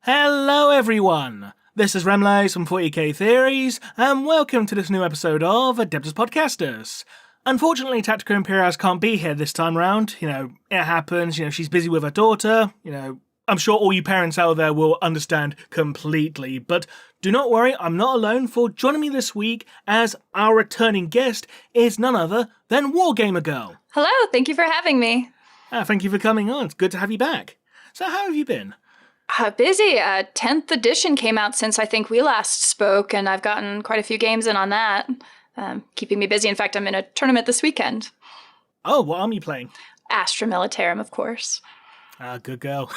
Hello everyone! This is Remleiz from 40k Theories, and welcome to this new episode of Adeptus Podcastus. Unfortunately, Tactica Imperialis can't be here this time round. It happens, she's busy with her daughter, I'm sure all you parents out there will understand completely, but do not worry, I'm not alone, for joining me this week as our returning guest is none other than WarGamerGirl. Hello, thank you for having me. Thank you for coming on, it's good to have you back. So how have you been? Busy. 10th edition came out since I think we last spoke, and I've gotten quite a few games in on that. Keeping me busy. In fact, I'm in a tournament this weekend. Oh, what army are you playing? Astra Militarum, of course. Good girl.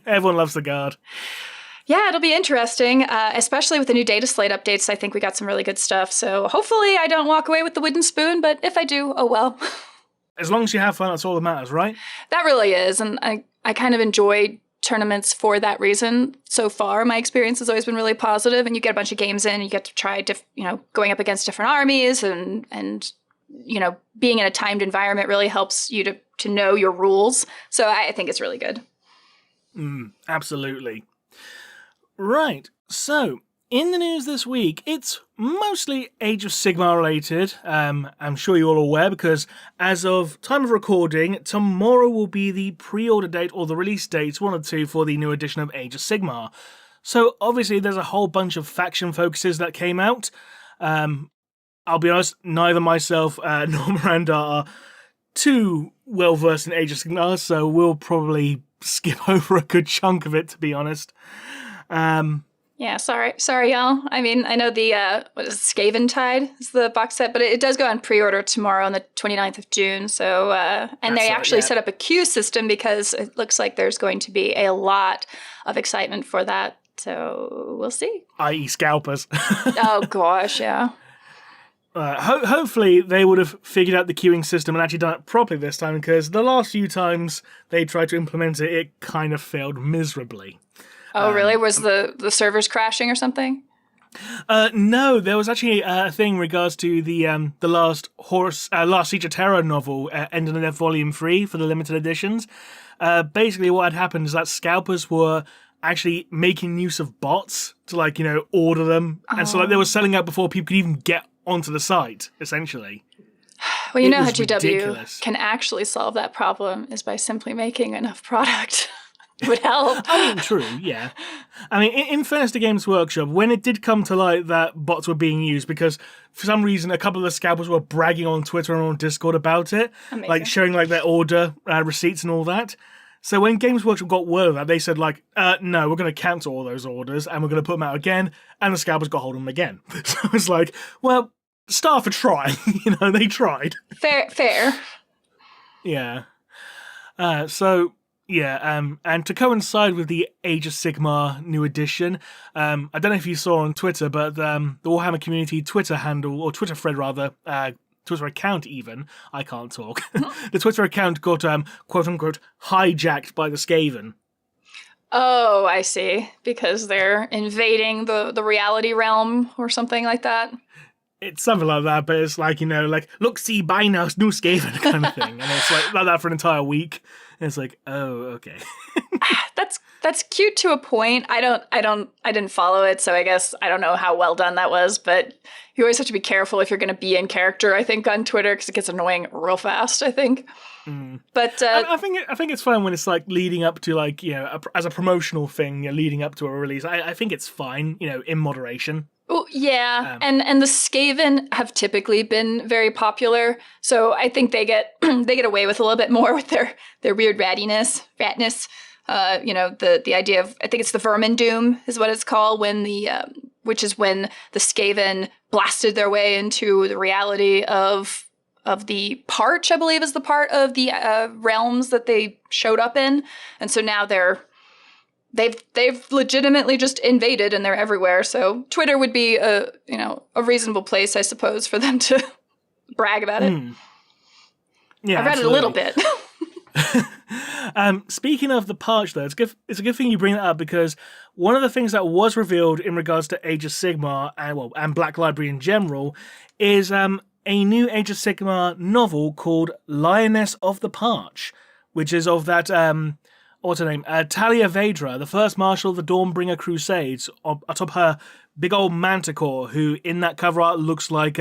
Everyone loves the Guard. Yeah, it'll be interesting, especially with the new data slate updates. I think we got some really good stuff, so hopefully I don't walk away with the wooden spoon, but if I do, oh well. As long as you have fun, that's all that matters, right? That really is, and I kind of enjoy tournaments for that reason. So far, my experience has always been really positive, and you get a bunch of games in, you get to try, going up against different armies, and being in a timed environment really helps you to know your rules. So I think it's really good. Absolutely. Right, so in the news this week, it's mostly Age of Sigmar related. I'm sure you're all aware because as of time of recording, tomorrow will be the pre-order date or the release date, one or two, for the new edition of Age of Sigmar. So obviously there's a whole bunch of faction focuses that came out. I'll be honest, neither myself nor Miranda are too well versed in Age of Sigmar, so we'll probably skip over a good chunk of it, to be honest. Yeah, sorry, y'all. I mean, I know the, Skaventide is the box set, but it does go on pre-order tomorrow on the 29th of June, so, and they actually set up a queue system because it looks like there's going to be a lot of excitement for that, so we'll see. I.e. scalpers. Oh gosh, yeah. Hopefully they would have figured out the queuing system and actually done it properly this time, because the last few times they tried to implement it, it kind of failed miserably. Oh, really? Was the servers crashing or something? No, there was actually a thing in regards to the last Siege of Terror novel, End of the Net Volume 3 for the limited editions. Basically what had happened is that scalpers were actually making use of bots to order them. Oh. And so they were selling out before people could even get onto the site, essentially. Well, how GW can actually solve that problem is by simply making enough product. Would help. I mean, true, yeah. I mean, in fairness to Games Workshop, when it did come to light that bots were being used, because for some reason a couple of the scalpers were bragging on Twitter and on Discord about it, Amazing. Showing their order receipts and all that. So when Games Workshop got word of that, they said no, we're going to cancel all those orders and we're going to put them out again, and the scalpers got hold of them again. So it's well, staff are trying, they tried. Fair. Yeah. Yeah, and to coincide with the Age of Sigmar new edition, I don't know if you saw on Twitter, but the Warhammer community Twitter handle, or Twitter thread rather, Twitter account even, I can't talk, the Twitter account got quote-unquote hijacked by the Skaven. Oh, I see, because they're invading the reality realm or something like that. It's something like that, but it's look, see, buy now, new Skaven kind of thing, and it's like that for an entire week. And it's oh, okay. That's cute to a point. I didn't follow it, so I guess I don't know how well done that was, but you always have to be careful if you're going to be in character, I think, on Twitter, because it gets annoying real fast, I think. But I think it's fine when it's leading up to as a promotional thing, leading up to a release. I think it's fine, in moderation. Well, yeah, and the Skaven have typically been very popular, so I think they get away with a little bit more with their weird ratness. The idea of, I think it's the Vermin Doom is what it's called, which is when the Skaven blasted their way into the reality of the Parch, I believe, is the part of the realms that they showed up in, and so now they've legitimately just invaded and they're everywhere. So Twitter would be a reasonable place, I suppose, for them to brag about it. Yeah, I read it a little bit. Speaking of the Parch, though, it's a good thing you bring that up, because one of the things that was revealed in regards to Age of Sigmar and Black Library in general is a new Age of Sigmar novel called Lioness of the Parch, which is of that what's her name? Talia Vedra, the first marshal of the Dawnbringer Crusades, atop her big old manticore, who in that cover art looks like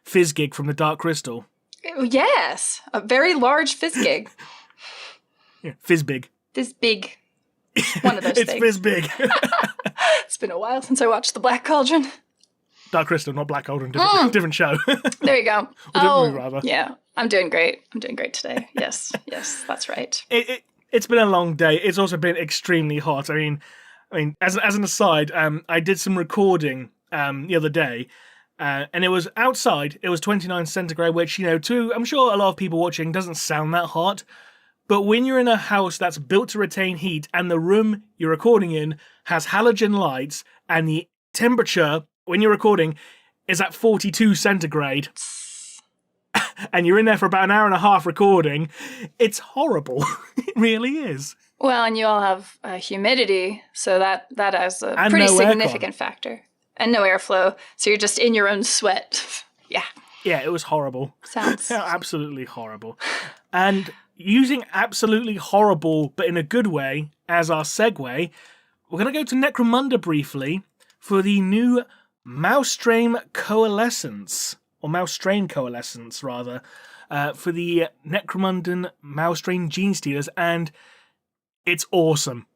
Fizzgig from the Dark Crystal. Yes, a very large Fizzgig. Yeah, Fizzbig. Fizzbig. One of those it's things. Fizzbig. It's been a while since I watched The Black Cauldron. Dark Crystal, not Black Cauldron, different show. There you go. Movie, rather. Yeah, I'm doing great. I'm doing great today. Yes, that's right. It's been a long day. It's also been extremely hot. I mean, as an aside, I did some recording the other day, and it was outside. It was 29 centigrade, which, I'm sure a lot of people watching doesn't sound that hot. But when you're in a house that's built to retain heat, and the room you're recording in has halogen lights, and the temperature when you're recording is at 42 centigrade, and you're in there for about an hour and a half recording, it's horrible. It really is. Well, and you all have humidity, so that is a and pretty no significant aircon. Factor. And no airflow, so you're just in your own sweat. Yeah. Yeah, it was horrible. Sounds absolutely horrible. And using absolutely horrible, but in a good way, as our segue, we're going to go to Necromunda briefly for the new Mousestrain Coalescence, or Mousestrain Coalescence, rather, for the Necromundan Mousestrain Gene Stealers, and it's awesome.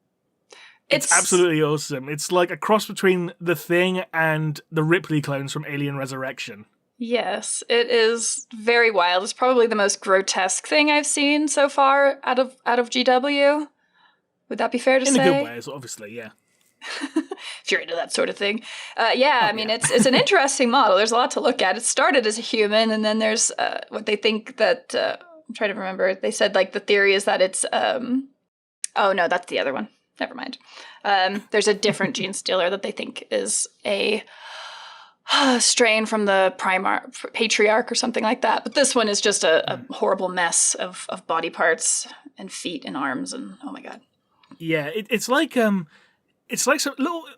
It's absolutely awesome. It's like a cross between The Thing and the Ripley clones from Alien Resurrection. Yes, it is very wild. It's probably the most grotesque thing I've seen so far out of GW. Would that be fair to say? In a good way, obviously, yeah. If you're into that sort of thing. I mean, it's an interesting model. There's a lot to look at. It started as a human, and then there's what they think that... I'm trying to remember. They said, the theory is that it's... Oh, no, that's the other one. Never mind. There's a different gene stealer that they think is a strain from the patriarch or something like that. But this one is just a horrible mess of body parts and feet and arms, and oh my god. Yeah, it's like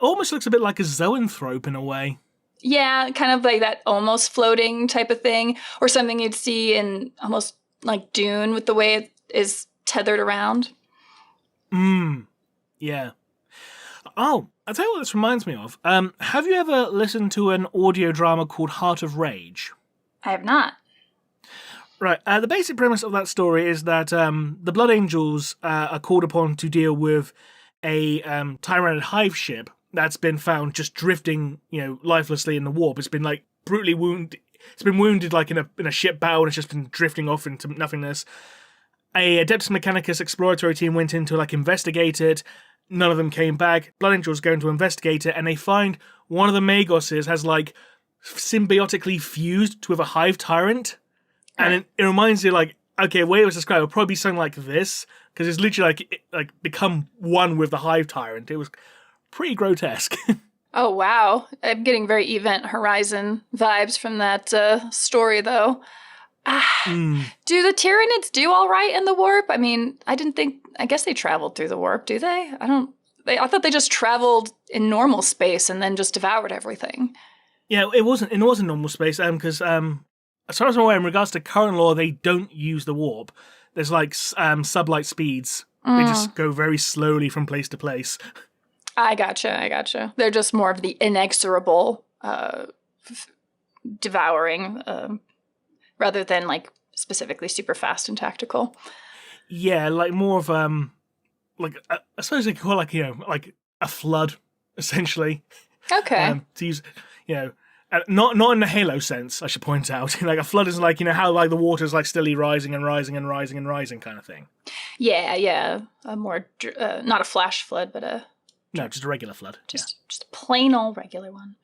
almost looks a bit like a zoanthrope in a way. Yeah, kind of like that almost floating type of thing, or something you'd see in almost like Dune with the way it is tethered around. Yeah. Oh, I'll tell you what this reminds me of. Have you ever listened to an audio drama called Heart of Rage? I have not. Right. The basic premise of that story is that the Blood Angels are called upon to deal with a Tyranid hive ship that's been found just drifting, lifelessly in the warp. It's been brutally wounded. It's been wounded in a ship battle, and it's just been drifting off into nothingness. A Adeptus Mechanicus exploratory team went in to investigate it. None of them came back. Blood Angels going to investigate it, and they find one of the Magoses has symbiotically fused with a hive tyrant, and it reminds you okay, the way it was described, it would probably be something like this, because it's literally become one with the hive tyrant. It was pretty grotesque. Oh wow, I'm getting very Event Horizon vibes from that story though. Do the Tyranids do all right in the warp? I mean, I guess they traveled through the warp, do they? I thought they just traveled in normal space and then just devoured everything. Yeah, it wasn't normal space, because as far as I'm aware, in regards to current law, they don't use the warp. There's sublight speeds. They just go very slowly from place to place. I gotcha. They're just more of the inexorable devouring, rather than specifically super fast and tactical. Yeah, more of I suppose they could call it a flood, essentially. Okay. To use, not in the Halo sense, I should point out. A flood is how the water's steadily rising and rising and rising and rising kind of thing. Yeah. A more not a flash flood, but no, just a regular flood. Just a plain old regular one.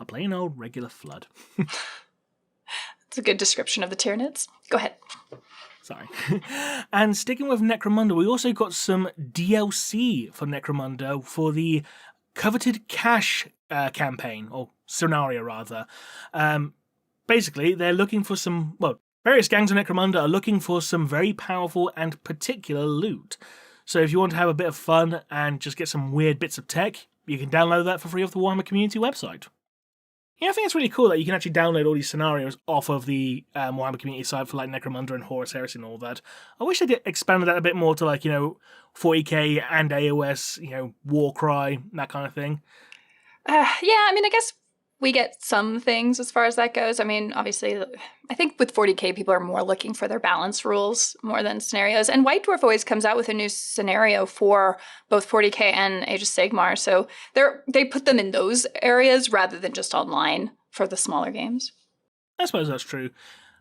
A plain old regular flood. It's a good description of the Tyranids. Go ahead. Sorry. And sticking with Necromunda, we also got some DLC for Necromunda for the Coveted Cache campaign, or scenario rather. Basically, they're looking for various gangs of Necromunda are looking for some very powerful and particular loot. So if you want to have a bit of fun and just get some weird bits of tech, you can download that for free off the Warhammer community website. Yeah, I think it's really cool that you can actually download all these scenarios off of the Warhammer community site for like Necromunda and Horus Heresy and all that. I wish they'd expanded that a bit more to like, 40k and AOS, Warcry, that kind of thing. Yeah, I mean, I guess we get some things as far as that goes. I mean, obviously, I think with 40k, people are more looking for their balance rules more than scenarios. And White Dwarf always comes out with a new scenario for both 40k and Age of Sigmar. So they put them in those areas rather than just online for the smaller games. I suppose that's true.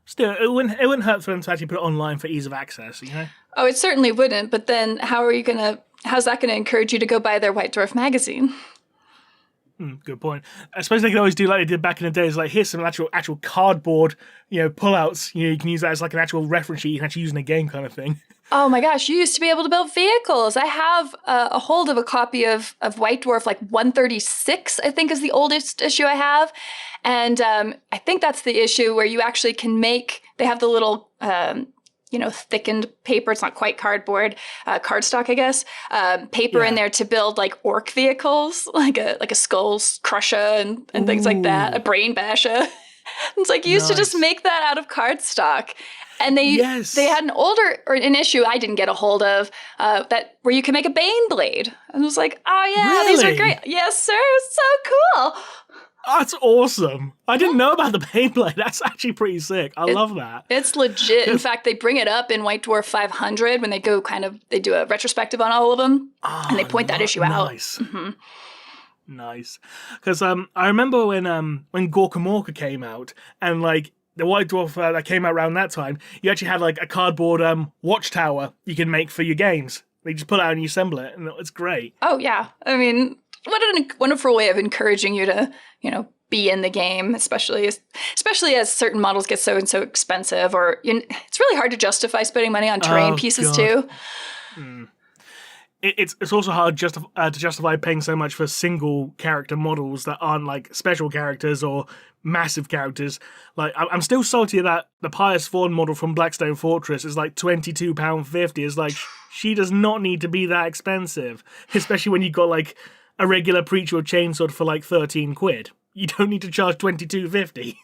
Still, it wouldn't hurt for them to actually put it online for ease of access, Oh, it certainly wouldn't. But then how's that gonna encourage you to go buy their White Dwarf magazine? Good point. I suppose they could always do like they did back in the days, like here's some actual cardboard, pullouts. You can use that as like an actual reference sheet you can actually use in a game kind of thing. Oh my gosh, you used to be able to build vehicles. I have a hold of a copy of White Dwarf, like 136, I think is the oldest issue I have. And I think that's the issue where you actually can they have the little, thickened paper. It's not quite cardboard, cardstock, I guess. Paper in there to build like orc vehicles, like a skull crusher and things like that, a brain basher. It's like you used to just make that out of cardstock. And they had an issue I didn't get a hold of that where you can make a Bane blade. And I was like, oh yeah, really? These are great. Yes, sir. It's so cool. That's awesome. I didn't know about the Beyblade. That's actually pretty sick. I love that. It's legit. In fact, they bring it up in White Dwarf 500 when they they do a retrospective on all of them. And they point that issue out. Nice. Mm-hmm. Nice. Because I remember when Gorka Morka came out, and like the White Dwarf that came out around that time, you actually had like a cardboard watchtower you can make for your games. They just pull it out and you assemble it, and it's great. Oh, yeah. I mean, what a wonderful way of encouraging you to, be in the game, especially as certain models get so expensive, or it's really hard to justify spending money on terrain pieces too. It's also hard to justify paying so much for single character models that aren't like special characters or massive characters. Like I'm still salty that the Pious Fawn model from Blackstone Fortress is like £22.50. It's like she does not need to be that expensive, especially when you got like a regular preacher or chainsword for like £13. You don't need to charge $22.50.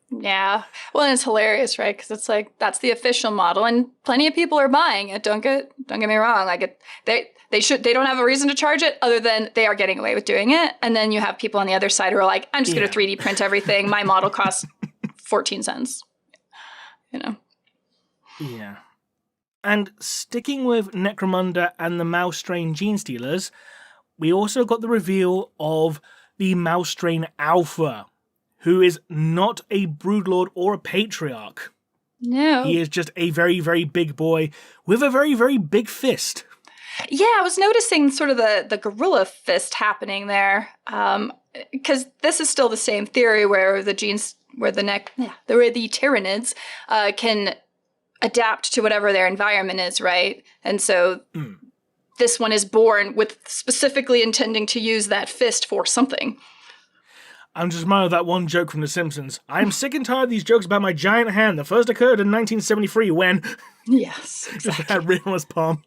Yeah. Well, and it's hilarious, right? Because it's like, that's the official model, and plenty of people are buying it. Don't get me wrong. Like they don't have a reason to charge it other than they are getting away with doing it. And then you have people on the other side who are like, I'm just going to 3D print everything. My model costs 14 cents. Yeah. And sticking with Necromunda and the Mouse Strain Gene Stealers, we also got the reveal of the Mouse Strain Alpha, who is not a Broodlord or a Patriarch. No. He is just a very, very big boy with a very, very big fist. Yeah, I was noticing sort of the gorilla fist happening there. Because this is still the same theory where the Tyranids can adapt to whatever their environment is, right? And so this one is born with specifically intending to use that fist for something. I'm just reminded of that one joke from The Simpsons. I'm sick and tired of these jokes about my giant hand. The first occurred in 1973 when... Yes, exactly. Just had written on his palm.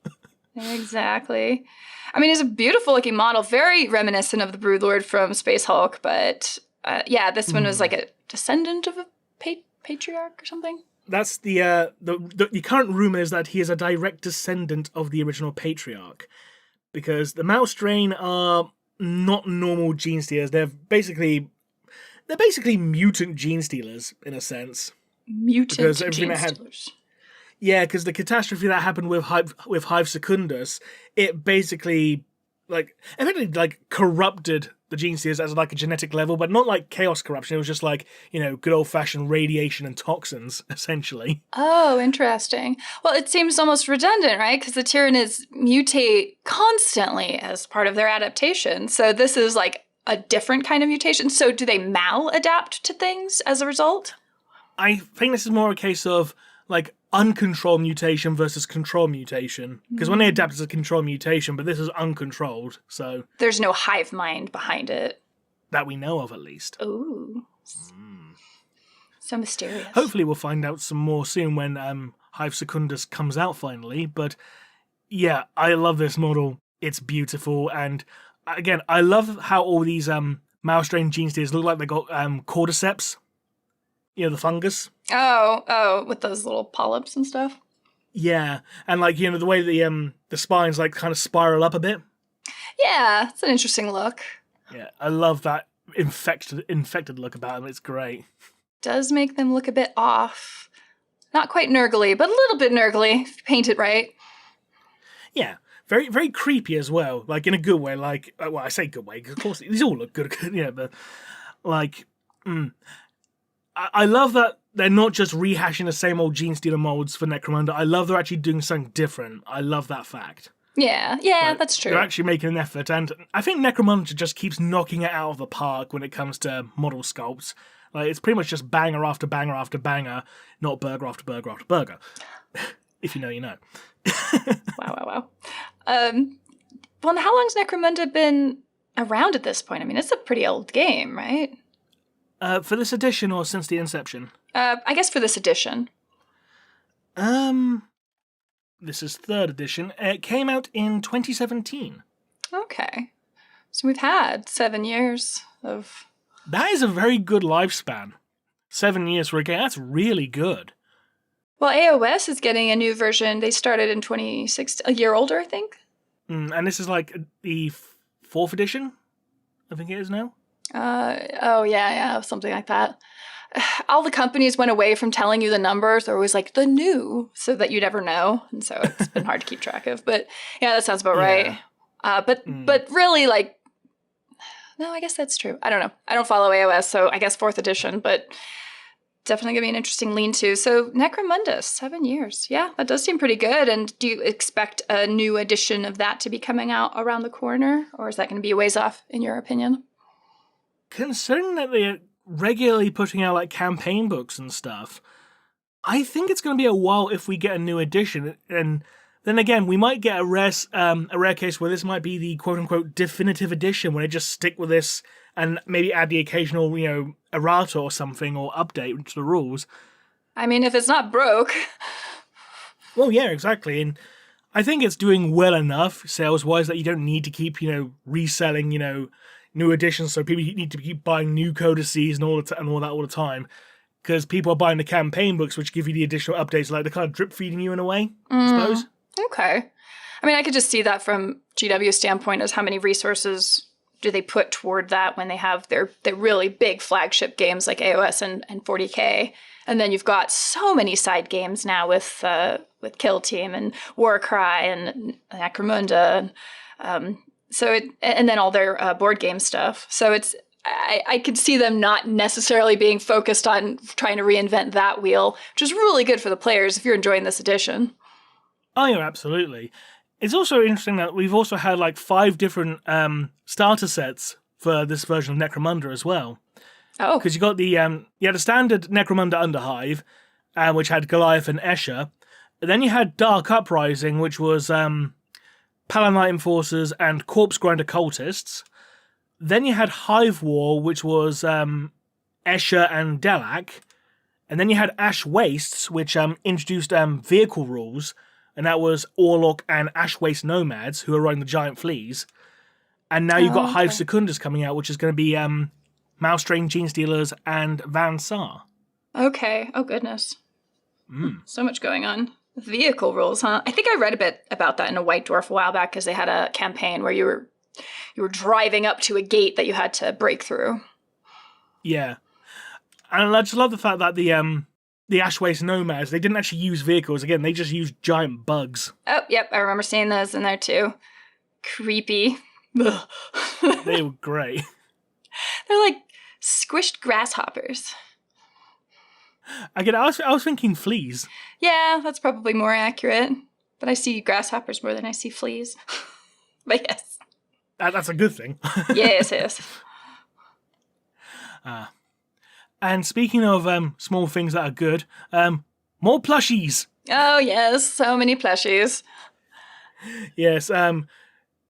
Exactly. I mean, he's a beautiful looking model, very reminiscent of the Broodlord from Space Hulk, but this one was like a descendant of a patriarch or something. That's the current rumor is that he is a direct descendant of the original Patriarch, because the Mouse Strain are not normal gene stealers. They're basically mutant gene stealers in a sense. Mutant gene stealers. Yeah, because the catastrophe that happened with Hive Secundus, it basically effectively corrupted the gene stealers as like a genetic level, but not like chaos corruption. It was just like, good old fashioned radiation and toxins, essentially. Oh, interesting. Well, it seems almost redundant, right? Because the Tyranids mutate constantly as part of their adaptation. So this is like a different kind of mutation. So do they maladapt to things as a result? I think this is more a case of like uncontrolled mutation versus control mutation. Because when they adapt, it's a control mutation, but this is uncontrolled, so... There's no hive mind behind it. That we know of, at least. Ooh. So mysterious. Hopefully we'll find out some more soon when Hive Secundus comes out finally, but yeah, I love this model. It's beautiful, and again, I love how all these mouse-strain gene stealers look like they got cordyceps. You know, the fungus. Oh, with those little polyps and stuff. Yeah, and like, you know, the way the spines like kind of spiral up a bit. Yeah, it's an interesting look. Yeah, I love that infected look about them. It's great. Does make them look a bit off. Not quite nurgly, but a little bit nurgly if you paint it right. Yeah, very, very creepy as well. Like, in a good way. Like, well, I say good way, because of course these all look good. Yeah, but like, I love that they're not just rehashing the same old Gene Stealer molds for Necromunda. I love they're actually doing something different. I love that fact. Yeah, like, that's true. They're actually making an effort, and I think Necromunda just keeps knocking it out of the park when it comes to model sculpts. Like, it's pretty much just banger after banger after banger, not burger after burger after burger. If you know, you know. Wow. Well, how long's Necromunda been around at this point? I mean, it's a pretty old game, right? For this edition or since the inception? I guess for this edition. This is 3rd edition. It came out in 2017. Okay. So we've had 7 years of... That is a very good lifespan. 7 years for a game, that's really good. Well, AOS is getting a new version. They started in 2016, a year older, I think. And this is like the 4th edition, I think it is now. Yeah, something like that. All the companies went away from telling you the numbers. They're always like, the new, so that you never know. And so it's been hard to keep track of. But yeah, that sounds about right. But really, like, no, I guess that's true. I don't know. I don't follow AOS, so I guess 4th edition, but definitely going to be an interesting lean-to. So Necromunda, 7 years. Yeah, that does seem pretty good. And do you expect a new edition of that to be coming out around the corner? Or is that going to be a ways off, in your opinion? Considering that they're regularly putting out like campaign books and stuff, I think it's going to be a while if we get a new edition. And then again, we might get a rare case where this might be the quote-unquote definitive edition, where they just stick with this and maybe add the occasional, you know, errata or something, or update to the rules. I mean, if it's not broke. Well, yeah, exactly. And I think it's doing well enough sales-wise that you don't need to keep, you know, reselling, you know, new editions, so people need to keep buying new codices and all that all the time, because people are buying the campaign books, which give you the additional updates, like they're kind of drip feeding you in a way, I suppose. Okay. I mean, I could just see that from GW's standpoint, as how many resources do they put toward that when they have their really big flagship games like AOS and 40K, and then you've got so many side games now with Kill Team and Warcry and Necromunda, and then all their board game stuff. So I could see them not necessarily being focused on trying to reinvent that wheel, which is really good for the players if you're enjoying this edition. Oh, yeah, absolutely. It's also interesting that we've also had like 5 different starter sets for this version of Necromunda as well. Oh. Because you got the standard Necromunda Underhive, which had Goliath and Escher. Then you had Dark Uprising, which was Palanite Enforcers and Corpse Grinder Cultists. Then you had Hive War, which was Escher and Delac. And then you had Ash Wastes, which introduced vehicle rules, and that was Orlok and Ash Waste Nomads, who are riding the giant fleas. And now you've got Hive Secundus coming out, which is going to be Mouse-Trained Gene Stealers and Van Saar. Okay. Oh, goodness. So much going on. Vehicle rules, huh? I think I read a bit about that in a White Dwarf a while back, because they had a campaign where you were driving up to a gate that you had to break through. Yeah. And I just love the fact that the Ash Waste Nomads, they didn't actually use vehicles. Again, they just used giant bugs. Oh, yep. I remember seeing those in there too. Creepy. They were great. They're like squished grasshoppers. Again, I was thinking fleas. Yeah, that's probably more accurate. But I see grasshoppers more than I see fleas. But yes. That's a good thing. Yes. And speaking of small things that are good, more plushies. Oh, yes. So many plushies. Yes.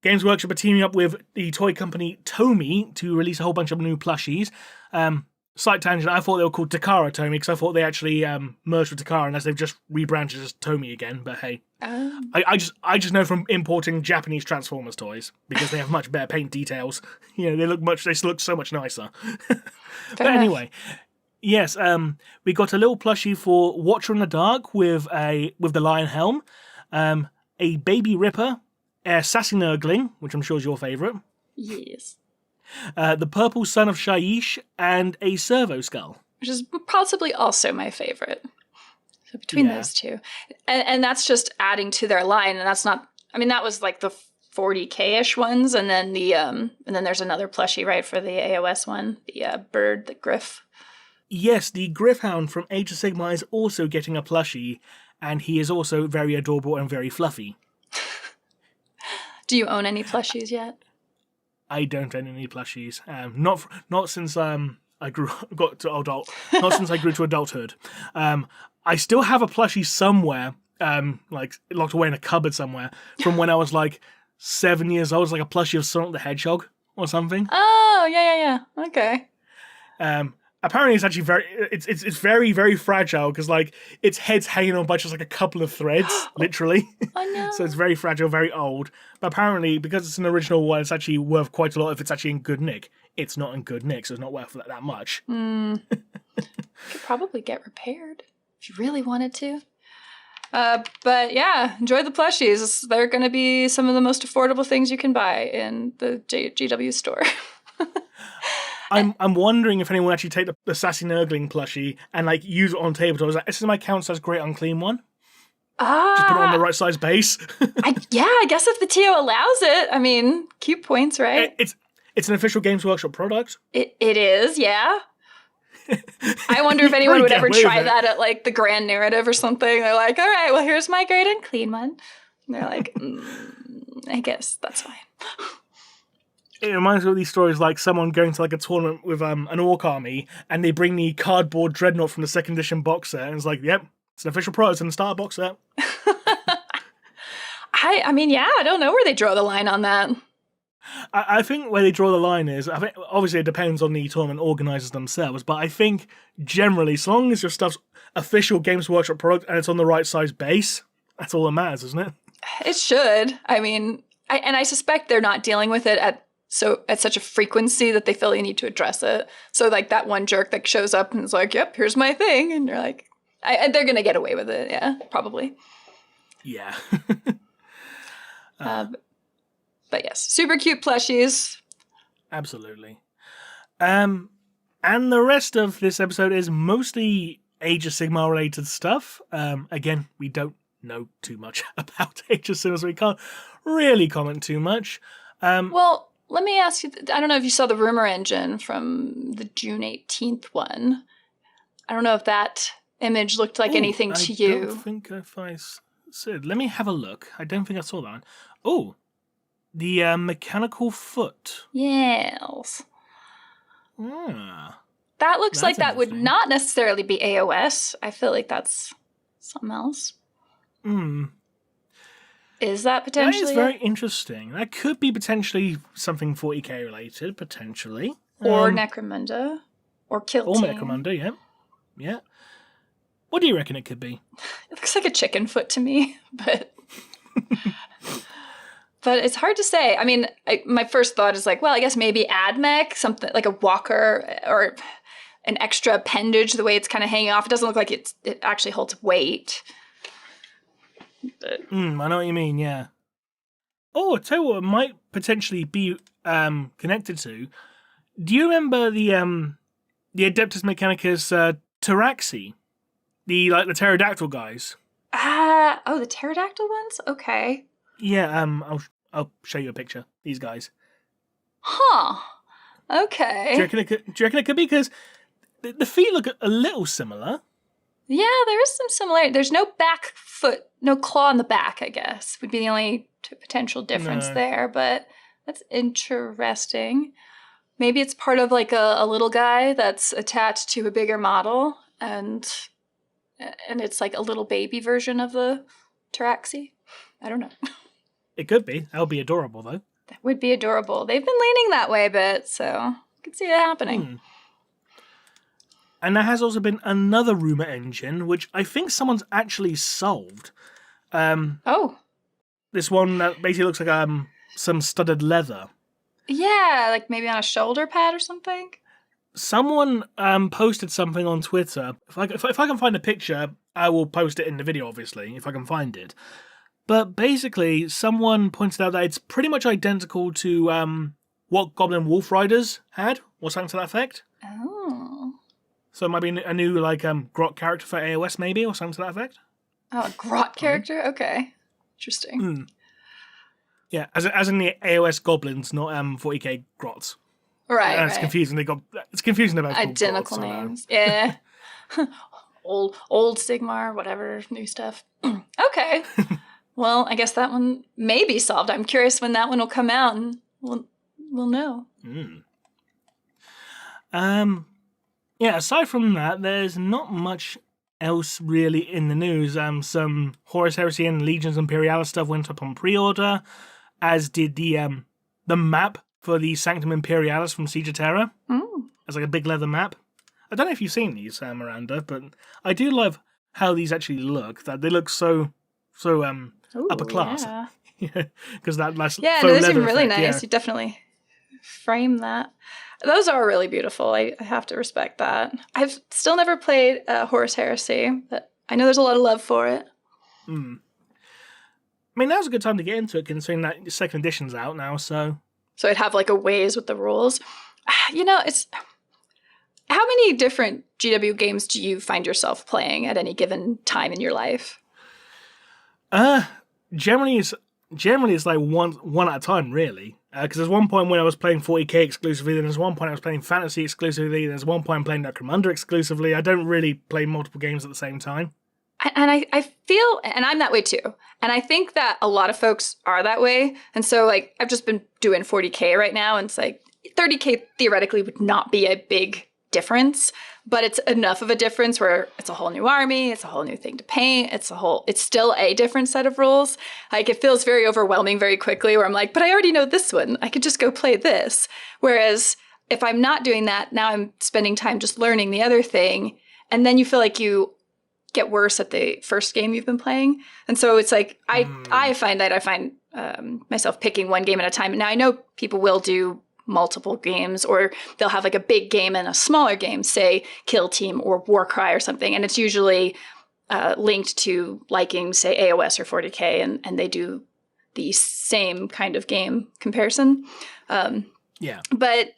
Games Workshop are teaming up with the toy company Tomy to release a whole bunch of new plushies. Slight tangent. I thought they were called Takara Tomy because I thought they actually merged with Takara, unless they've just rebranded as Tomy again. But hey, I just know from importing Japanese Transformers toys because they have much better paint details. They look so much nicer. But anyway, yes, we got a little plushie for Watcher in the Dark with the lion helm, a baby Ripper, a sassy Nurgling, which I'm sure is your favourite. Yes. The Purple Son of Shaiish, and a Servo Skull. Which is possibly also my favorite. So between those two. And that's just adding to their line, and that's not... I mean, that was like the 40k-ish ones, and then then there's another plushie, right, for the AOS one, the bird, the Griff. Yes, the Griffhound from Age of Sigmar is also getting a plushie, and he is also very adorable and very fluffy. Do you own any plushies yet? I don't own any plushies. Not since I got to adult. Not since I grew to adulthood. I still have a plushie somewhere, like locked away in a cupboard somewhere, from when I was like 7 years old. It's like a plushie of Sonic the Hedgehog or something. Oh yeah. Okay. Apparently, it's actually it's very, very fragile because like its head's hanging on by just like a couple of threads, literally. Oh no! So it's very fragile, very old. But apparently, because it's an original one, it's actually worth quite a lot if it's actually in good nick. It's not in good nick, so it's not worth that much. Could probably get repaired if you really wanted to. But yeah, enjoy the plushies. They're going to be some of the most affordable things you can buy in the GW store. I'm wondering if anyone actually take the Sassy Nurgling plushie and like use it on tabletop. I was like, this is my count as Great Unclean one. Just put it on the right size base. I guess if the TO allows it. I mean, cute points, right? It's an official Games Workshop product. It is, yeah. I wonder if anyone would ever try that at like the Grand Narrative or something. They're like, all right, well, here's my Great Unclean one. And they're like, I guess that's fine. It reminds me of these stories like someone going to like a tournament with an orc army and they bring the cardboard dreadnought from the second edition box set and it's like, yep, it's an official product and a starter box set. I mean, yeah, I don't know where they draw the line on that. I think where they draw the line is, I think obviously it depends on the tournament organisers themselves, but I think generally, as long as your stuff's official Games Workshop product and it's on the right size base, that's all that matters, isn't it? It should. I mean, I suspect they're not dealing with it at such a frequency that they feel they need to address it. So like that one jerk that shows up and is like, yep, here's my thing. And you're like, they're going to get away with it. Yeah, probably. Yeah. But yes, super cute plushies. Absolutely. And the rest of this episode is mostly Age of Sigmar related stuff. Again, we don't know too much about Age of Sigmar, so we can't really comment too much. Well, let me ask you, I don't know if you saw the rumor engine from the June 18th one. I don't know if that image looked like anything to you. I don't think if I said. Let me have a look. I don't think I saw that one. Oh, the mechanical foot. Yes. Ah. That looks like that would not necessarily be AOS. I feel like that's something else. Is that potentially? That is very interesting. That could be potentially something 40k related, potentially. Or Necromunda. Or Kill Team. Or Necromunda, yeah. Yeah. What do you reckon it could be? It looks like a chicken foot to me, but... But it's hard to say. I mean, my first thought is like, well, I guess maybe AdMech, something like a walker or an extra appendage, the way it's kind of hanging off. It doesn't look like it actually holds weight. But... I know what you mean, yeah. Oh, I tell you what, it might potentially be connected to. Do you remember the Adeptus Mechanicus Taraxi? The pterodactyl guys? Oh, the pterodactyl ones? Okay. Yeah, I'll show you a picture. These guys. Huh. Okay. Do you reckon it could be? Because the feet look a little similar. Yeah, there is some similarity. There's no back foot, no claw in the back, I guess, would be the only potential difference there. But that's interesting. Maybe it's part of like a little guy that's attached to a bigger model, and it's like a little baby version of the Taraxi. I don't know. It could be. That would be adorable, though. That would be adorable. They've been leaning that way a bit, so I could see it happening. And there has also been another rumor engine, which I think someone's actually solved. This one that basically looks like some studded leather. Yeah, like maybe on a shoulder pad or something. Someone posted something on Twitter. If I can find a picture, I will post it in the video, obviously, if I can find it. But basically, someone pointed out that it's pretty much identical to what Goblin Wolf Riders had, or something to that effect. Oh. So it might be a new grot character for AOS, maybe, or something to that effect. Oh, a grot character? Okay. Interesting. Yeah, as in the AOS goblins, not 40k grots. Right. It's confusing. It's confusing about identical grots, names. Yeah. old Sigmar, whatever, new stuff. Okay. Well, I guess that one may be solved. I'm curious when that one will come out, and we'll know. Yeah. Aside from that, there's not much else really in the news. Some Horus Heresy and Legions Imperialis stuff went up on pre-order, as did the map for the Sanctum Imperialis from Siege of Terra. It's like a big leather map. I don't know if you've seen these, Miranda, but I do love how these actually look. That they look so upper class. Yeah. Because that last those seem really effect, nice. You definitely frame that. Those are really beautiful. I have to respect that. I've still never played Horus Heresy, but I know there's a lot of love for it. I mean, now's a good time to get into it, considering that the second edition's out now, so it'd have like a ways with the rules. It's... How many different GW games do you find yourself playing at any given time in your life? Generally it's like one at a time, really. Because there's one point when I was playing 40k exclusively, then there's one point I was playing Fantasy exclusively, there's one point I'm playing Necromunda exclusively. I don't really play multiple games at the same time. And I feel, and I'm that way too. And I think that a lot of folks are that way. And so, like, I've just been doing 40k right now, and it's like 30k theoretically would not be a big difference, but it's enough of a difference where it's a whole new army, it's a whole new thing to paint, it's still a different set of rules. Like, it feels very overwhelming very quickly, where I'm like, but I already know this one, I could just go play this. Whereas if I'm not doing that, now I'm spending time just learning the other thing, and then you feel like you get worse at the first game you've been playing. And so it's like, I find myself picking one game at a time. Now I know people will do multiple games, or they'll have like a big game and a smaller game, say Kill Team or Warcry or something, and it's usually linked to liking, say, AOS or 40k, and they do the same kind of game comparison. But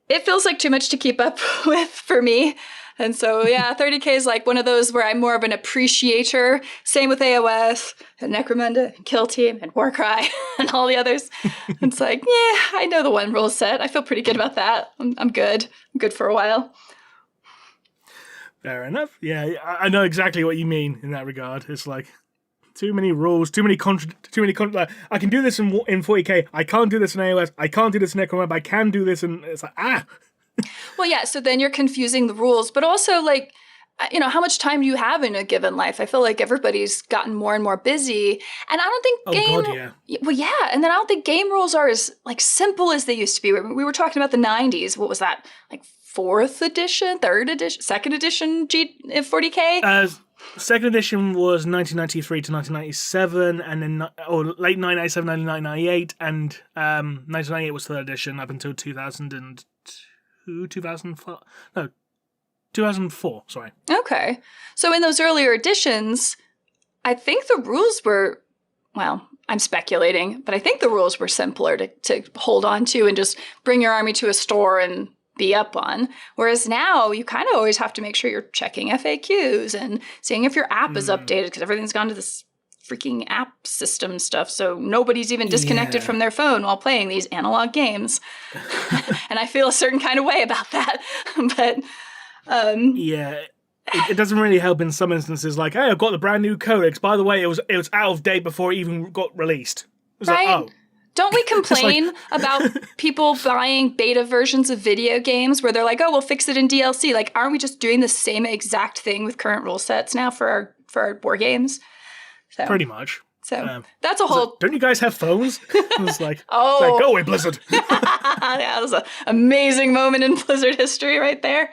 it feels like too much to keep up with for me. And so, 30k is like one of those where I'm more of an appreciator. Same with AOS, and Necromunda, and Kill Team, and Warcry, and all the others. It's like, I know the one rule set. I feel pretty good about that. I'm good. I'm good for a while. Fair enough. Yeah, I know exactly what you mean in that regard. It's like, too many rules, too many I can do this in 40k. I can't do this in AOS. I can't do this in Necromunda. I can do this, and it's like, Well, yeah, so then you're confusing the rules, but also, like, how much time do you have in a given life? I feel like everybody's gotten more and more busy, and I don't think and then I don't think game rules are as, like, simple as they used to be. We were talking about the 90s. What was that? Like, 4th edition, 3rd edition, 2nd edition 40k? Second edition was 1993 to 1997, and then late 1997, 1998, and 1998 was 3rd edition up until 2004, sorry. Okay. So in those earlier editions, I think the rules were, well, I'm speculating, but I think the rules were simpler to hold on to and just bring your army to a store and be up on. Whereas now you kind of always have to make sure you're checking FAQs and seeing if your app is updated, because everything's gone to this freaking app system stuff, so nobody's even disconnected from their phone while playing these analog games. And I feel a certain kind of way about that. But it doesn't really help in some instances, like, hey, I've got the brand new codex, by the way, it was out of date before it even got released. Right? Like, Don't we complain about people buying beta versions of video games where they're like, oh, we'll fix it in DLC? Like, aren't we just doing the same exact thing with current rule sets now for our war games? So, pretty much. So that's a whole... Don't you guys have phones? It's like, go away, Blizzard. Yeah, that was an amazing moment in Blizzard history right there.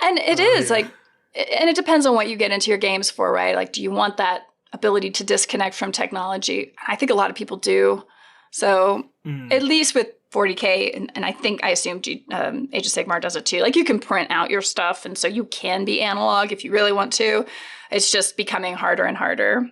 And it is like, and it depends on what you get into your games for, right? Like, do you want that ability to disconnect from technology? I think a lot of people do. So at least with 40K, and I assume Age of Sigmar does it too. Like, you can print out your stuff, and so you can be analog if you really want to. It's just becoming harder and harder.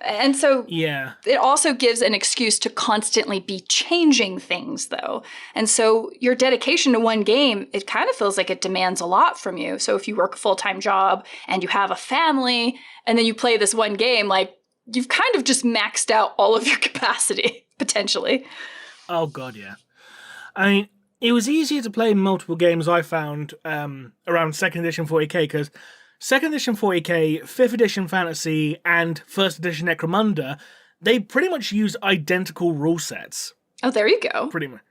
And so it also gives an excuse to constantly be changing things, though. And so your dedication to one game, it kind of feels like it demands a lot from you. So if you work a full-time job and you have a family and then you play this one game, like, you've kind of just maxed out all of your capacity, potentially. Oh, God, yeah. I mean, it was easier to play multiple games, I found, around 2nd edition 40K, because 2nd edition 40K, 5th edition Fantasy, and 1st edition Necromunda, they pretty much use identical rule sets. Oh, there you go. Pretty much.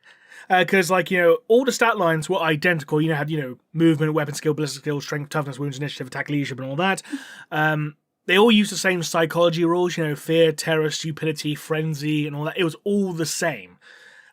Because, all the stat lines were identical. Had, movement, weapon skill, ballistic skill, strength, toughness, wounds, initiative, attack, leadership, and all that. They all use the same psychology rules, fear, terror, stupidity, frenzy, and all that. It was all the same.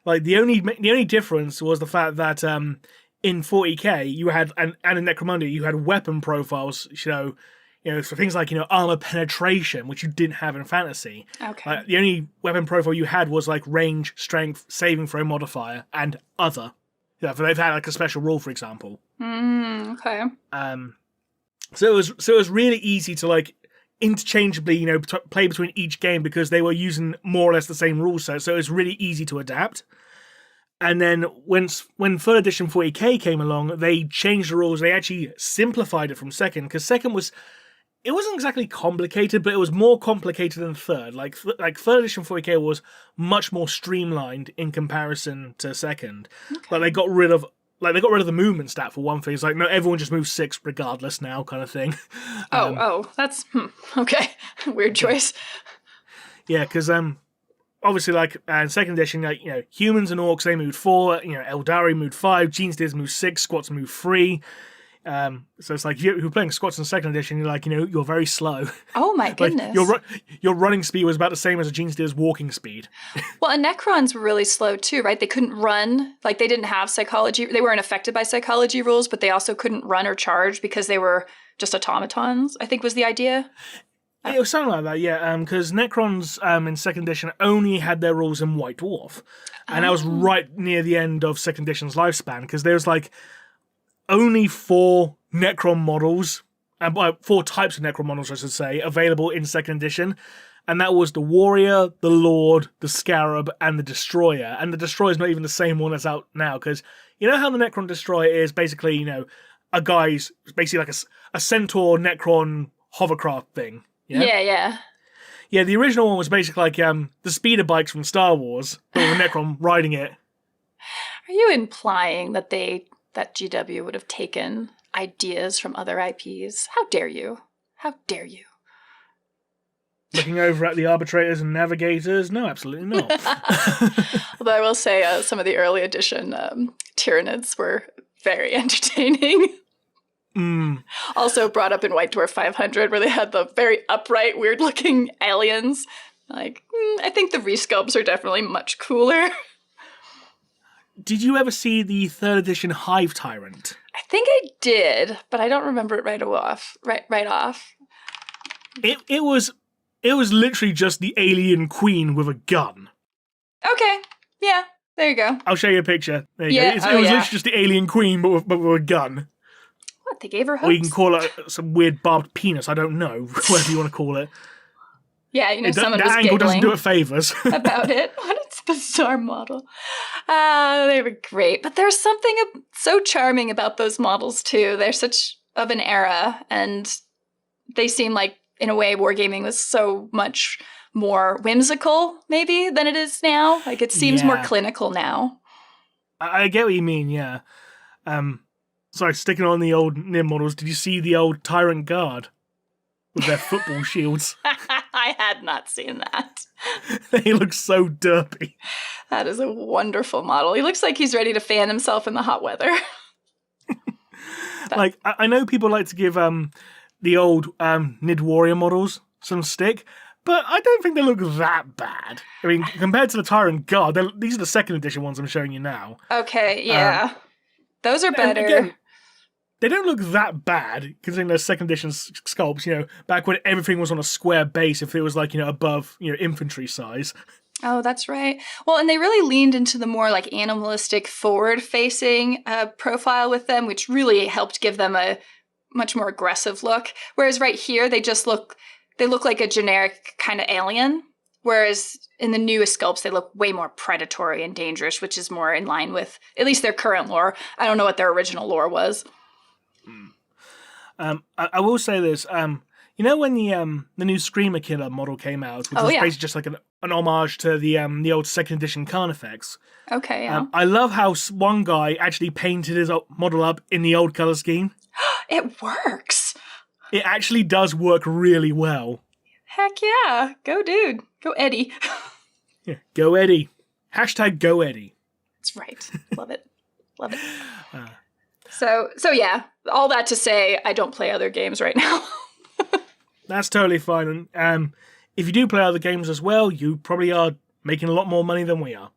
Like, the only difference was the fact that in 40K you had, and in Necromunda, you had weapon profiles, for things like, armor penetration, which you didn't have in Fantasy. Okay. The only weapon profile you had was like range, strength, saving throw modifier, and other. If they've had like a special rule, for example. Okay. So it was really easy to like interchangeably, play between each game because they were using more or less the same rule set. So it was really easy to adapt. And then when 3rd edition 40K came along, they changed the rules. They actually simplified it from 2nd, because 2nd wasn't exactly complicated, but it was more complicated than 3rd. Like 3rd edition 40K was much more streamlined in comparison to 2nd. Okay. Like they got rid of the movement stat for one thing. It's like, no, everyone just moves 6 regardless now, kind of thing. That's okay. Weird choice. Yeah, because obviously, in 2nd edition, humans and orcs, they moved 4, Eldari moved 5, Genesteers moved 6, squats moved 3. So it's like, if you're playing squats in 2nd edition, you're like, you're very slow. Oh my goodness. Your running speed was about the same as a Genesteer's walking speed. Well, and Necrons were really slow too, right? They couldn't run. Like, they didn't have psychology. They weren't affected by psychology rules, but they also couldn't run or charge because they were just automatons, I think was the idea. It was something like that, yeah, because Necrons in 2nd edition only had their rules in White Dwarf. And that was right near the end of 2nd edition's lifespan, because there was only 4 Necron models, 4 types of Necron models, I should say, available in 2nd edition. And that was the Warrior, the Lord, the Scarab, and the Destroyer. And the Destroyer is not even the same one that's out now, because you know how the Necron Destroyer is basically, a guy's basically like a Centaur Necron hovercraft thing. Yeah. Yeah, the original one was basically like the speeder bikes from Star Wars, but with a Necron riding it. Are you implying that GW would have taken ideas from other IPs? How dare you? How dare you? Looking over at the arbitrators and navigators? No, absolutely not. Although I will say some of the early edition Tyranids were very entertaining. Also brought up in White Dwarf 500, where they had the very upright, weird-looking aliens. Like, I think the resculpts are definitely much cooler. Did you ever see the 3rd edition Hive Tyrant? I think I did, but I don't remember it right off. It was literally just the alien queen with a gun. Okay, yeah, there you go. I'll show you a picture. There you go. It was literally just the alien queen, but with a gun. What, they gave her hopes? Or you can call it some weird barbed penis, I don't know, whatever you want to call it. Yeah, someone was the angle doesn't do it favors. about it. What a bizarre model. They were great. But there's something so charming about those models, too. They're such of an era, and they seem like, in a way, wargaming was so much more whimsical, maybe, than it is now. Like, it seems more clinical now. I get what you mean, yeah. Sorry, sticking on the old Nim models, did you see the old Tyrant Guard with their football shields? I had not seen that. They look so derpy. That is a wonderful model. He looks like he's ready to fan himself in the hot weather. Like, I know people like to give the old Nid Warrior models some stick, but I don't think they look that bad. I mean, compared to the Tyrant Guard, these are the 2nd edition ones I'm showing you now. Okay, yeah. Those are better. they don't look that bad, considering they're second edition sculpts, back when everything was on a square base, if it was like, above, infantry size. Oh, that's right. Well, and they really leaned into the more like animalistic forward-facing profile with them, which really helped give them a much more aggressive look. Whereas right here, they look like a generic kind of alien. Whereas in the newest sculpts, they look way more predatory and dangerous, which is more in line with at least their current lore. I don't know what their original lore was. I will say this. When the new Screamer Killer model came out, which was basically just like an homage to the old second edition Carnifex. Okay, yeah. I love how one guy actually painted his model up in the old color scheme. It works. It actually does work really well. Heck yeah. Go, dude. Go, Eddie. Yeah, go, Eddie. Hashtag go, Eddie. That's right. Love it. Love it. So yeah, all that to say, I don't play other games right now. That's totally fine. And if you do play other games as well, you probably are making a lot more money than we are.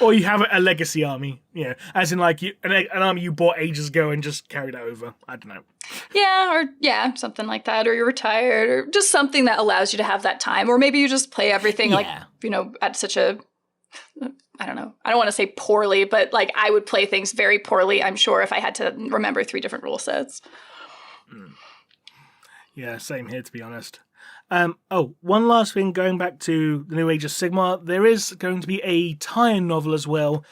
Or you have a legacy army, as in like an army you bought ages ago and just carried over. I don't know. Yeah, something like that. Or you're retired, or just something that allows you to have that time. Or maybe you just play everything at such a, I don't know. I don't want to say poorly, but like I would play things very poorly, I'm sure, if I had to remember 3 different rule sets. Yeah, same here, to be honest. One last thing, going back to the New Age of Sigmar, there is going to be a tie-in novel as well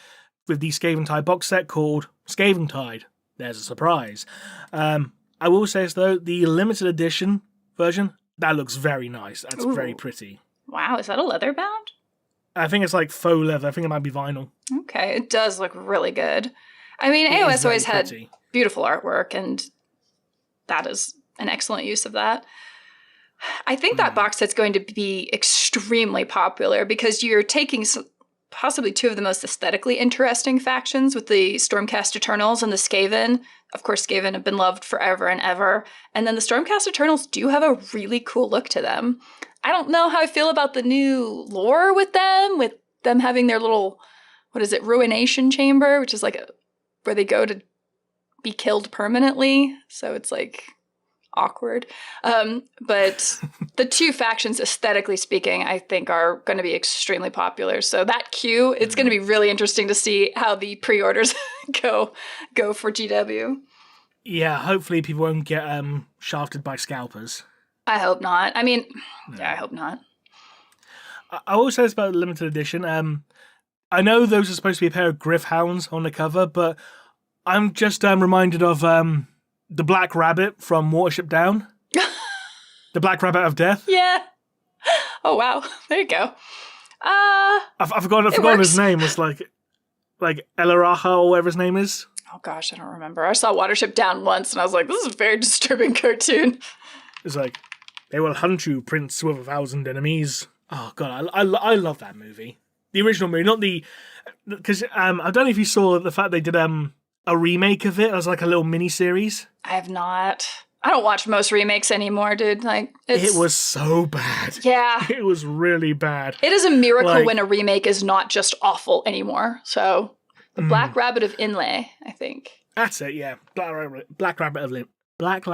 with the Skaventide box set called Skaventide. There's a surprise. I will say, though, the limited edition version, that looks very nice. That's very pretty. Wow, is that a leather bound? I think it's like faux leather. I think it might be vinyl. Okay, it does look really good. I mean, AOS always had beautiful artwork, and that is an excellent use of that. I think that box set's going to be extremely popular because you're taking possibly 2 of the most aesthetically interesting factions with the Stormcast Eternals and the Skaven. Of course, Skaven have been loved forever and ever. And then the Stormcast Eternals do have a really cool look to them. I don't know how I feel about the new lore with them having their little, ruination chamber, which is like where they go to be killed permanently. So it's like awkward. But the 2 factions, aesthetically speaking, I think are going to be extremely popular. So that queue, it's going to be really interesting to see how the pre-orders go for GW. Yeah, hopefully people won't get shafted by scalpers. I hope not. I mean, I hope not. I will say this about the limited edition. I know those are supposed to be a pair of Griffhounds on the cover, but I'm just reminded of the Black Rabbit from Watership Down. The Black Rabbit of Death. Yeah. Oh, wow. There you go. I forgot his name. It's like Elaraha or whatever his name is. Oh, gosh, I don't remember. I saw Watership Down once, and I was like, this is a very disturbing cartoon. It's like, they will hunt you, prince with 1,000 enemies. Oh, God, I love that movie. The original movie, not the... Because I don't know if you saw the fact they did a remake of it as like a little mini-series. I have not. I don't watch most remakes anymore, dude. Like, it was so bad. Yeah. It was really bad. It is a miracle when a remake is not just awful anymore. So, the Black Rabbit of Inlay, I think. That's it, yeah. Black Rabbit of Inlay. Black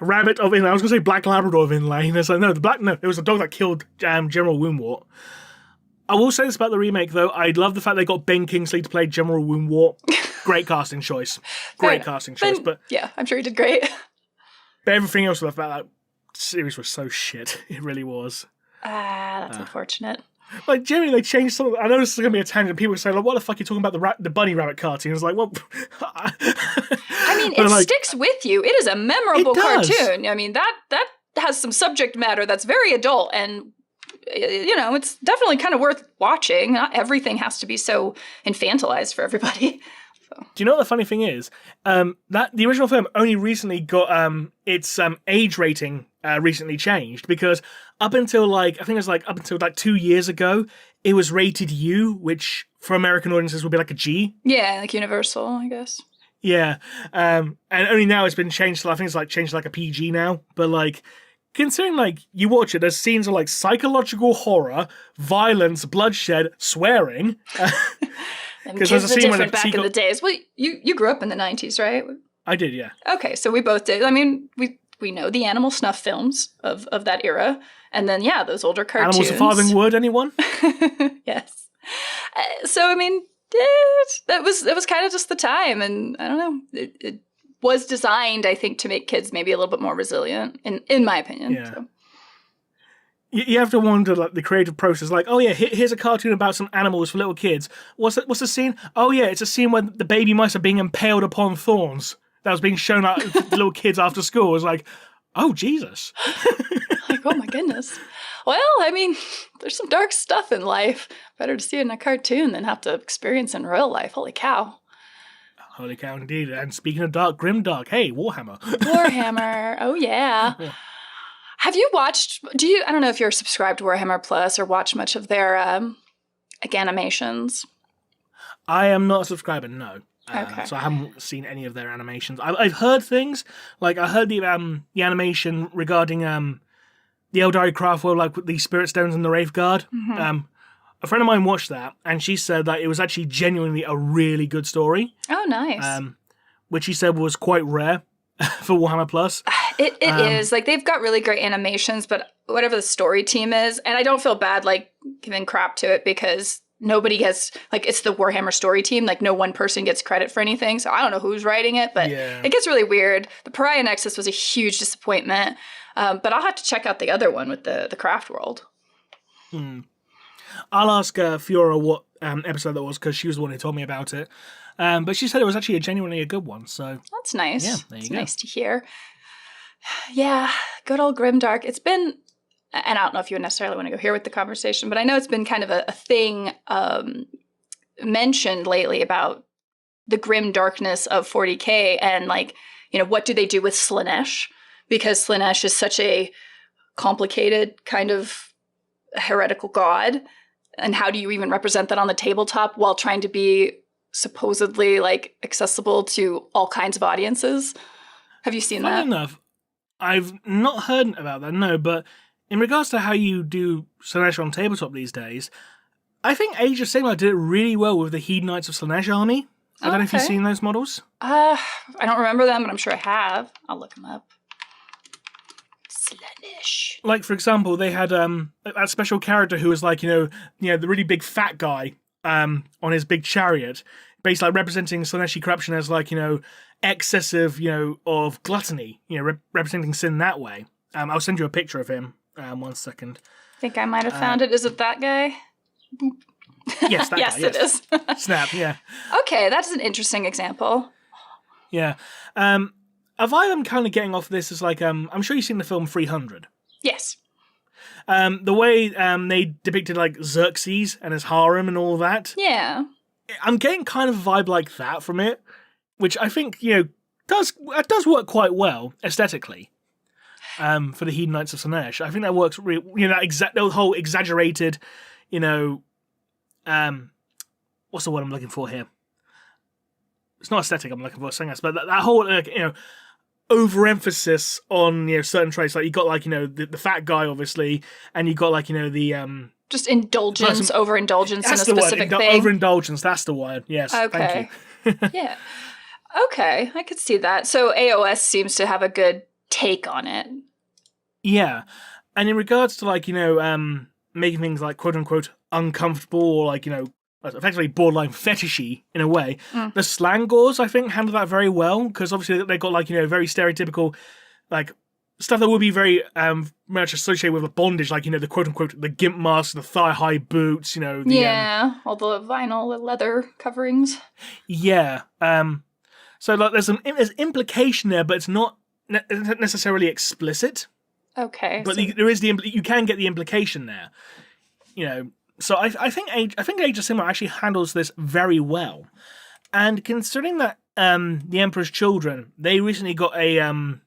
Rabbit of Inlay. I was going to say Black Labrador of Inlay. And it's like, no, it was a dog that killed General Woundwort. I will say this about the remake, though. I love the fact they got Ben Kingsley to play General Woundwort. Great casting choice. But yeah, I'm sure he did great. But everything else about that series was so shit. It really was. That's unfortunate. Like, generally, they changed some of I know this is going to be a tangent. People say, like, what the fuck are you talking about the Bunny Rabbit cartoon? It's like, well... I mean, it sticks with you. It is a memorable cartoon. I mean, that has some subject matter that's very adult, and, it's definitely kind of worth watching. Not everything has to be so infantilized for everybody. So. Do you know what the funny thing is? That the original film only recently got its age rating recently changed, because up until up until 2 years ago, it was rated U, which for American audiences would be like a G. Yeah, like Universal, I guess. Yeah, and only now it's been changed to, I think it's changed to a PG now. But considering you watch it, there's scenes of psychological horror, violence, bloodshed, swearing. Them 'Cause kids there's a are scene where different the back in seagull- the days. Well, you grew up in the 90s, right? I did, yeah. Okay, so we both did. I mean, we know the animal snuff films of that era. And then, yeah, those older cartoons. Animals of Farthing Wood, anyone? Yes. So, I mean, that was kind of just the time. And I don't know. It was designed, I think, to make kids maybe a little bit more resilient, in my opinion. Yeah. So. You have to wonder, like, the creative process. Like, oh yeah, here's a cartoon about some animals for little kids. What's the scene? Oh yeah, it's a scene where the baby mice are being impaled upon thorns. That was being shown out to the little kids after school. It was like, oh Jesus. Like, oh my goodness. Well, I mean, there's some dark stuff in life. Better to see it in a cartoon than have to experience in real life. Holy cow. Holy cow, indeed. And speaking of dark, grimdark, hey, Warhammer. Warhammer. Oh, yeah. Have you watched, I don't know if you're subscribed to Warhammer Plus or watch much of their, animations. I am not a subscriber, no. Okay. So I haven't seen any of their animations. I've heard things, like I heard the animation regarding the Eldari craft world, like with the Spirit Stones and the Wraith Guard. Mm-hmm. A friend of mine watched that, and she said that it was actually genuinely a really good story. Oh, nice. Which she said was quite rare for Warhammer Plus. It is. Like, they've got really great animations, but whatever the story team is, and I don't feel bad, like, giving crap to it because nobody gets, like, it's the Warhammer story team. Like, no one person gets credit for anything, so I don't know who's writing it, but It gets really weird. The Pariah Nexus was a huge disappointment, but I'll have to check out the other one with the craft world. I'll ask Fiora what episode that was, because she was the one who told me about it. But she said it was actually genuinely a good one, so... That's nice. Yeah, there you go. Nice to hear. Yeah, good old Grimdark. It's been... And I don't know if you would necessarily want to go here with the conversation, but I know it's been kind of a thing mentioned lately about the grim darkness of 40K and, like, you know, what do they do with Slaanesh? Because Slaanesh is such a complicated kind of heretical god. And how do you even represent that on the tabletop while trying to be supposedly, like, accessible to all kinds of audiences? Have you seen that? Funny enough, I've not heard about that, no, but in regards to how you do Slaanesh on tabletop these days, I think Age of Sigmar did it really well with the Hedonites of Slaanesh army. I don't know if you've seen those models. I don't remember them, but I'm sure I have. I'll look them up. Slaanesh. Like, for example, they had that special character who was like, you know, the really big fat guy on his big chariot, basically like representing Slaaneshi corruption as, like, you know, excessive, you know, of gluttony, you know, representing sin that way. I'll send you a picture of him. 1 second. I think I might have found it. Is it that guy? Yes, that yes, guy. Yes, it is. Snap, yeah. Okay, that's an interesting example. Yeah. A vibe I'm kind of getting off this is like, I'm sure you've seen the film 300. Yes. The way they depicted, like, Xerxes and his harem and all that. Yeah. I'm getting kind of a vibe like that from it, which I think, you know, does work quite well aesthetically. For the Hedonites of Slaanesh, I think that works really, you know, the whole exaggerated, you know, what's the word I'm looking for here? It's not aesthetic I'm looking for, something else, but that whole, you know, overemphasis on, you know, certain traits. Like, you got, like, you know, the fat guy, obviously, and you got, like, you know, the just indulgence, overindulgence in a specific thing. Overindulgence, that's the word. Yes. Okay. Thank you. Yeah. Okay, I could see that. So AOS seems to have a good take on it. Yeah. And in regards to, like, you know, making things, like, quote-unquote uncomfortable or, like, you know, effectively borderline fetishy in a way, the Slangors, I think, handle that very well, because obviously they've got, like, you know, very stereotypical, like, stuff that would be very much associated with bondage, like, you know, the quote-unquote, the gimp mask, the thigh-high boots, you know. The, all the vinyl leather coverings. Yeah. So, like, there's implication there, but it's not necessarily explicit. Okay. But there is you can get the implication there, you know. So I think Age of Sigmar actually handles this very well, and considering that the Emperor's Children, they recently got a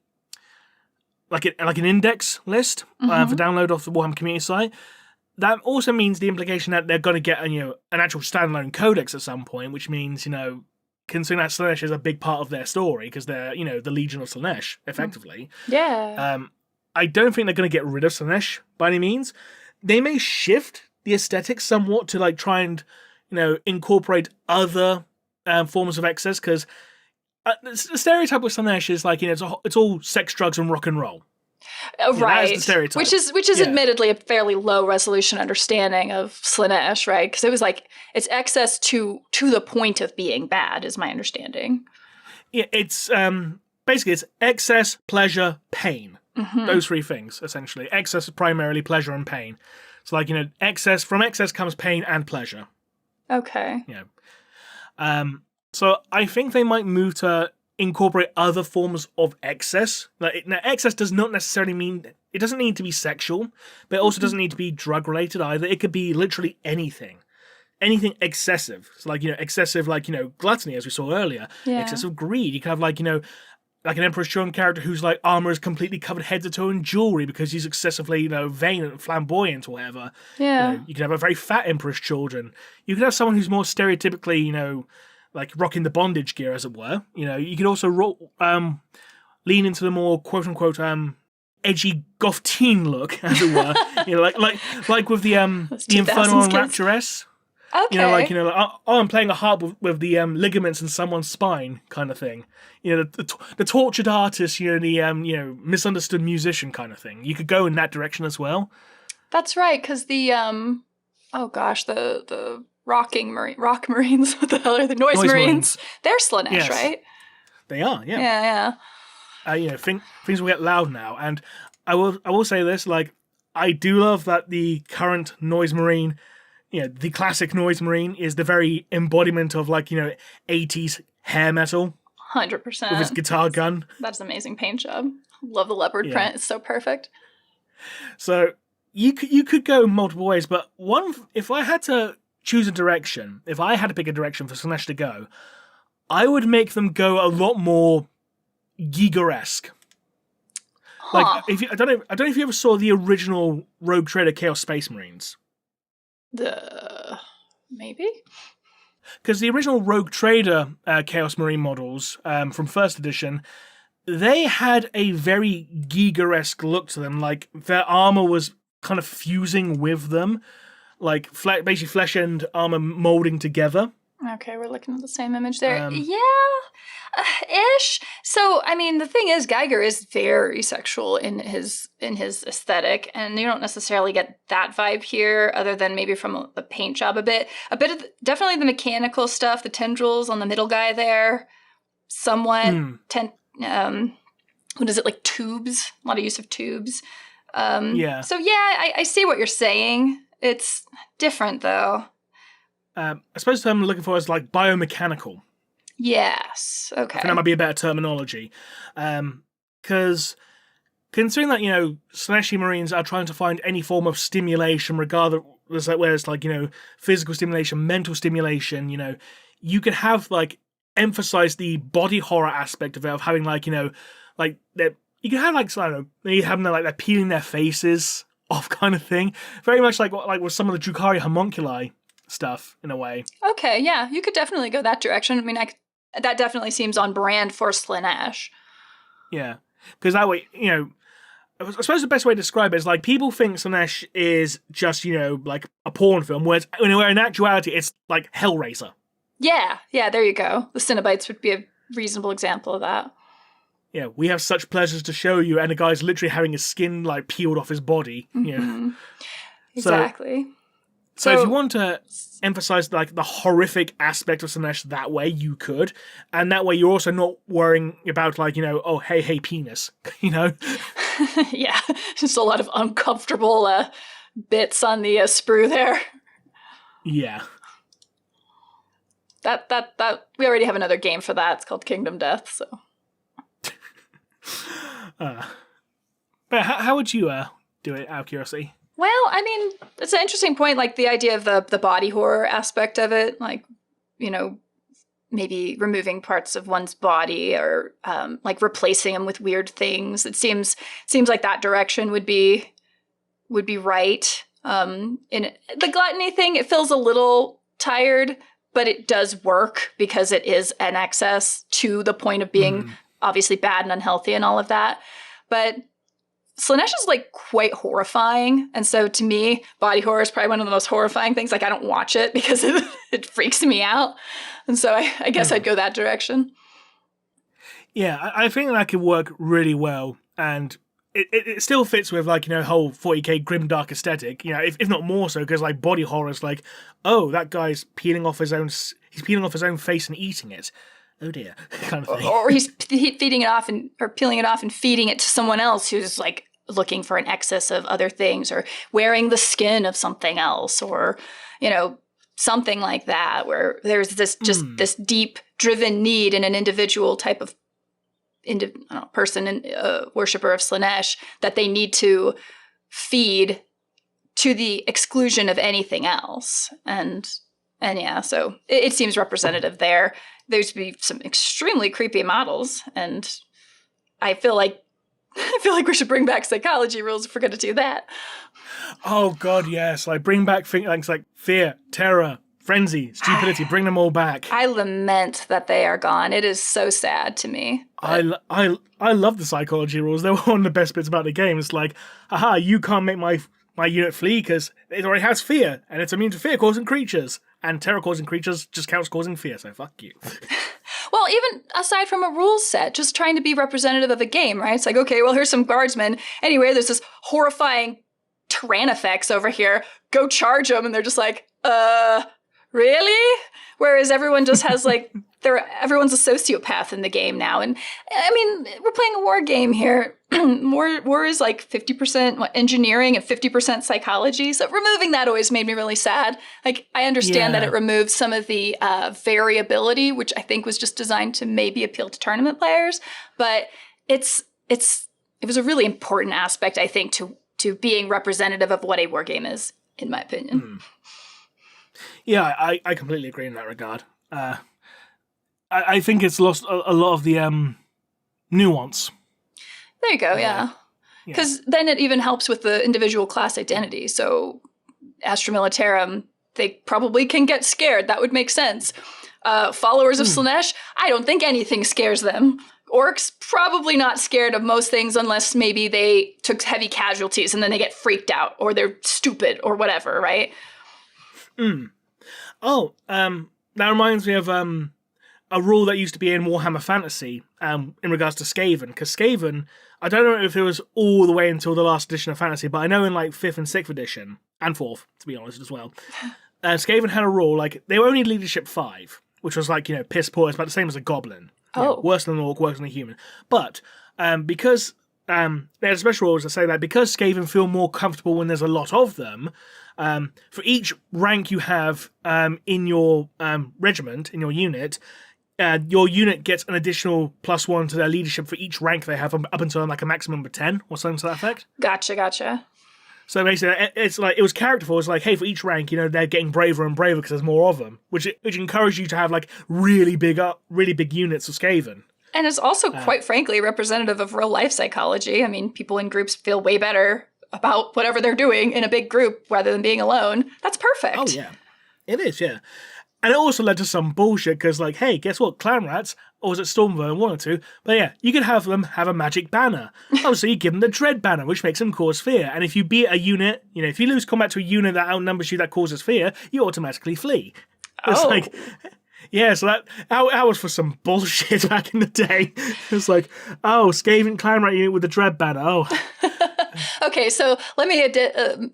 like an index list for download off the Warhammer community site. That also means the implication that they're going to get you know, an actual standalone codex at some point, which means, you know, considering that Slaanesh is a big part of their story because they're, you know, the Legion of Slaanesh effectively. Yeah. I don't think they're going to get rid of Slaanesh by any means. They may shift the aesthetic somewhat to, like, try and, incorporate other forms of excess, because the stereotype with Slaanesh is like, it's all sex, drugs, and rock and roll. Right. That is the stereotype. Which is admittedly a fairly low resolution understanding of Slaanesh, right? Because it was like, it's excess to the point of being bad, is my understanding. Yeah, it's basically it's excess, pleasure, pain. Mm-hmm. Those three things, essentially. Excess is primarily pleasure and pain. So like, from excess comes pain and pleasure. Okay. So I think they might move to incorporate other forms of excess. Now, excess does not necessarily mean, it doesn't need to be sexual, but it also doesn't need to be drug related either. It could be literally anything excessive. So like, excessive, like, gluttony, as we saw earlier. Yeah. Excessive greed. You could have like an Emperor's Children character whose like armor is completely covered head to toe in jewelry because he's excessively, vain and flamboyant or whatever. Yeah. You could have a very fat Emperor's Children. You could have someone who's more stereotypically, like rocking the bondage gear, as it were. You could also lean into the more quote unquote edgy goth teen look, as it were. like with the Infernal and Rapturess. Okay. I'm playing a harp with the ligaments in someone's spine, kind of thing. The tortured artist, the misunderstood musician kind of thing. You could go in that direction as well. That's right, because the the rock marines, what the hell are the noise marines? They're Slaanesh, yes. Right? They are, yeah. Yeah. Things will get loud now, and I will say this: like, I do love that the current noise marine, the classic noise marine, is the very embodiment of like 80s hair metal. 100%. With his guitar gun. That's an amazing paint job. Love the leopard print; it's so perfect. So you could go multiple ways, but if I had to choose a direction, if I had to pick a direction for Slaanesh to go, I would make them go a lot more Giga-esque. Like, I don't know if you ever saw the original Rogue Trader Chaos Space Marines. Maybe? Because the original Rogue Trader Chaos Marine models from first edition, they had a very Giga-esque look to them. Like, their armor was kind of fusing with them. Like, basically flesh and armor molding together. Okay, we're looking at the same image there. Ish. So, I mean, the thing is, Geiger is very sexual in his aesthetic, and you don't necessarily get that vibe here, other than maybe from the paint job a bit. A bit of definitely the mechanical stuff, the tendrils on the middle guy there, somewhat. What is it, like tubes? A lot of use of tubes. Yeah. So yeah, I see what you're saying. It's different, though. I suppose the term I'm looking for is like biomechanical. Yes. Okay. I think that might be a better terminology. Because considering that, Slaaneshi Marines are trying to find any form of stimulation, regardless, whether it's like, physical stimulation, mental stimulation, you could have like emphasize the body horror aspect of it, of having like, like you can have like, I don't know, maybe having like they're peeling their faces off kind of thing. Very much like with some of the Drukhari homunculi stuff in a way. Okay, yeah, you could definitely go that direction. I mean, that definitely seems on brand for Slaanesh. Yeah, because that way, I suppose the best way to describe it is like people think Slaanesh is just, like a porn film, where in actuality it's like Hellraiser. Yeah, there you go. The Cenobites would be a reasonable example of that. Yeah, we have such pleasures to show you, and the guy's literally having his skin like peeled off his body. Mm-hmm. Exactly. So if you want to emphasize like the horrific aspect of Slaanesh that way, you could, and that way you're also not worrying about like oh hey penis, Yeah, just a lot of uncomfortable bits on the sprue there. Yeah. That we already have another game for that. It's called Kingdom Death. So. But how would you do it out of curiosity? Well, I mean, it's an interesting point, like the idea of the body horror aspect of it, like, maybe removing parts of one's body or like replacing them with weird things. It seems like that direction would be right. In the gluttony thing, it feels a little tired, but it does work because it is an excess to the point of being obviously bad and unhealthy and all of that. But Slaanesh is like quite horrifying. And so to me, body horror is probably one of the most horrifying things. Like I don't watch it because it freaks me out. And so I guess I'd go that direction. Yeah, I think that could work really well. And it still fits with like, whole 40k grimdark aesthetic, if not more so, because like body horror is like, oh, that guy's peeling off his own face and eating it. Oh dear, kind of thing. Or he's feeding it off or peeling it off and feeding it to someone else who's like looking for an excess of other things, or wearing the skin of something else, or something like that, where there's this this deep driven need in an individual type of person and worshiper of Slaanesh that they need to feed to the exclusion of anything else. And yeah, so it seems representative there. There's be some extremely creepy models, and I feel like we should bring back psychology rules if we're going to do that. Oh God, yes! Like bring back things like fear, terror, frenzy, stupidity. Bring them all back. I lament that they are gone. It is so sad to me. I love the psychology rules. They're one of the best bits about the game. It's like, aha, you can't make my unit flee because it already has fear, and it's immune to fear-causing creatures. And terror-causing creatures just counts causing fear, so fuck you. Well, even aside from a rules set, just trying to be representative of a game, right? It's like, okay, well, here's some guardsmen. Anyway, there's this horrifying Tyrannifex over here. Go charge them. And they're just like, really? Whereas everyone just has like, everyone's a sociopath in the game now. And I mean, we're playing a war game here. War is like 50% engineering and 50% psychology. So removing that always made me really sad. Like, I understand that it removed some of the variability, which I think was just designed to maybe appeal to tournament players. But it was a really important aspect, I think, to being representative of what a war game is, in my opinion. Yeah, I completely agree in that regard. I think it's lost a lot of the nuance. There you go, yeah. Because then it even helps with the individual class identity. So Astra Militarum, they probably can get scared. That would make sense. Followers of Slaanesh, I don't think anything scares them. Orcs, probably not scared of most things unless maybe they took heavy casualties and then they get freaked out or they're stupid or whatever, right? Oh, that reminds me of a rule that used to be in Warhammer Fantasy in regards to Skaven. Because Skaven, I don't know if it was all the way until the last edition of Fantasy, but I know in like 5th and 6th edition, and 4th, to be honest as well, Skaven had a rule, like, they were only leadership 5, which was like, piss poor, it's about the same as a goblin. Worse than an orc, worse than a human. But because there's special rules that say that because Skaven feel more comfortable when there's a lot of them, for each rank you have in your regiment, in your unit gets an additional +1 to their leadership for each rank they have up until like a maximum of 10 or something to that effect. Gotcha. So basically, it's like, it was characterful. It's like, hey, for each rank, they're getting braver and braver because there's more of them, which encouraged you to have like really big units of Skaven. And it's also, quite frankly, representative of real life psychology. I mean, people in groups feel way better about whatever they're doing in a big group rather than being alone. That's perfect. Oh, yeah. It is, yeah. And it also led to some bullshit, because, like, hey, guess what? Clan Rats, or was it Stormvern, one or two? But yeah, you could have them have a magic banner. Oh, so you give them the Dread banner, which makes them cause fear. And if you beat a unit, if you lose combat to a unit that outnumbers you that causes fear, you automatically flee. It's like, yeah, so that was for some bullshit back in the day. It's like, oh, Skaven Clan Rat unit with the Dread banner, oh. Okay, so let me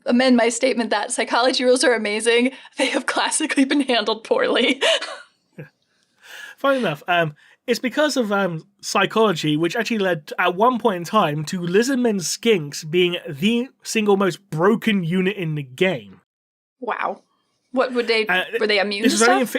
amend my statement that psychology rules are amazing. They have classically been handled poorly. Funny enough, it's because of psychology, which actually led at one point in time to Lizardmen Skinks being the single most broken unit in the game. Wow. What would they, were they immune to stuff?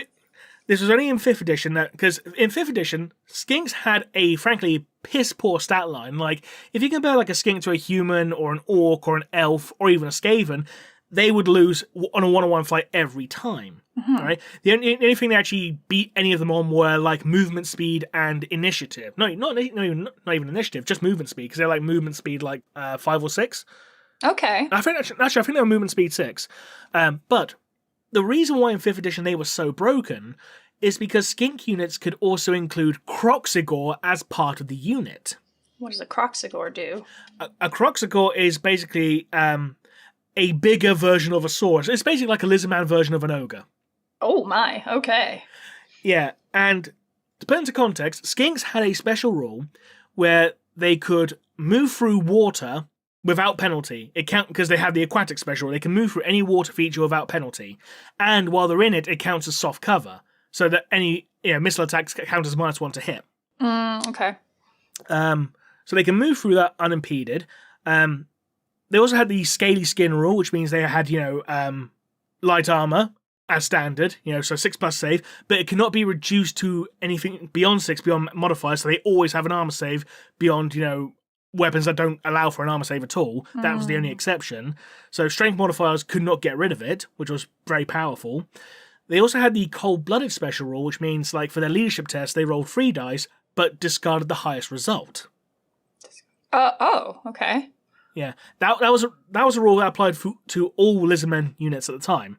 This was only in 5th edition, because in 5th edition, Skinks had a, frankly, piss-poor stat line. Like, if you compare like a Skink to a human, or an Orc, or an Elf, or even a Skaven, they would lose on a one-on-one fight every time. Right? The only thing they actually beat any of them on were like movement speed and initiative. Not even initiative, just movement speed, because they're like movement speed like 5 or 6. Okay. I think they were movement speed 6. But the reason why in 5th edition they were so broken is because Skink units could also include Croxigor as part of the unit. What does a Croxagore do? A Croxagore is basically a bigger version of a Saurus. It's basically like a lizardman version of an ogre. Oh my, okay. Yeah, and to put into context, skinks had a special rule where they could move through water without penalty. Because they have the aquatic special, they can move through any water feature without penalty. And while they're in it, it counts as soft cover, so that any missile attacks count as -1 to hit. Okay. So they can move through that unimpeded. They also had the scaly skin rule, which means they had, light armor as standard, so 6+ save, but it cannot be reduced to anything beyond 6, beyond modifiers, so they always have an armor save beyond, weapons that don't allow for an armor save at all. That was the only exception. So strength modifiers could not get rid of it, which was very powerful. They also had the cold-blooded special rule, which means, for their leadership test, they rolled 3 dice, but discarded the highest result. Okay. Yeah, that was a rule that applied to all Lizardmen units at the time.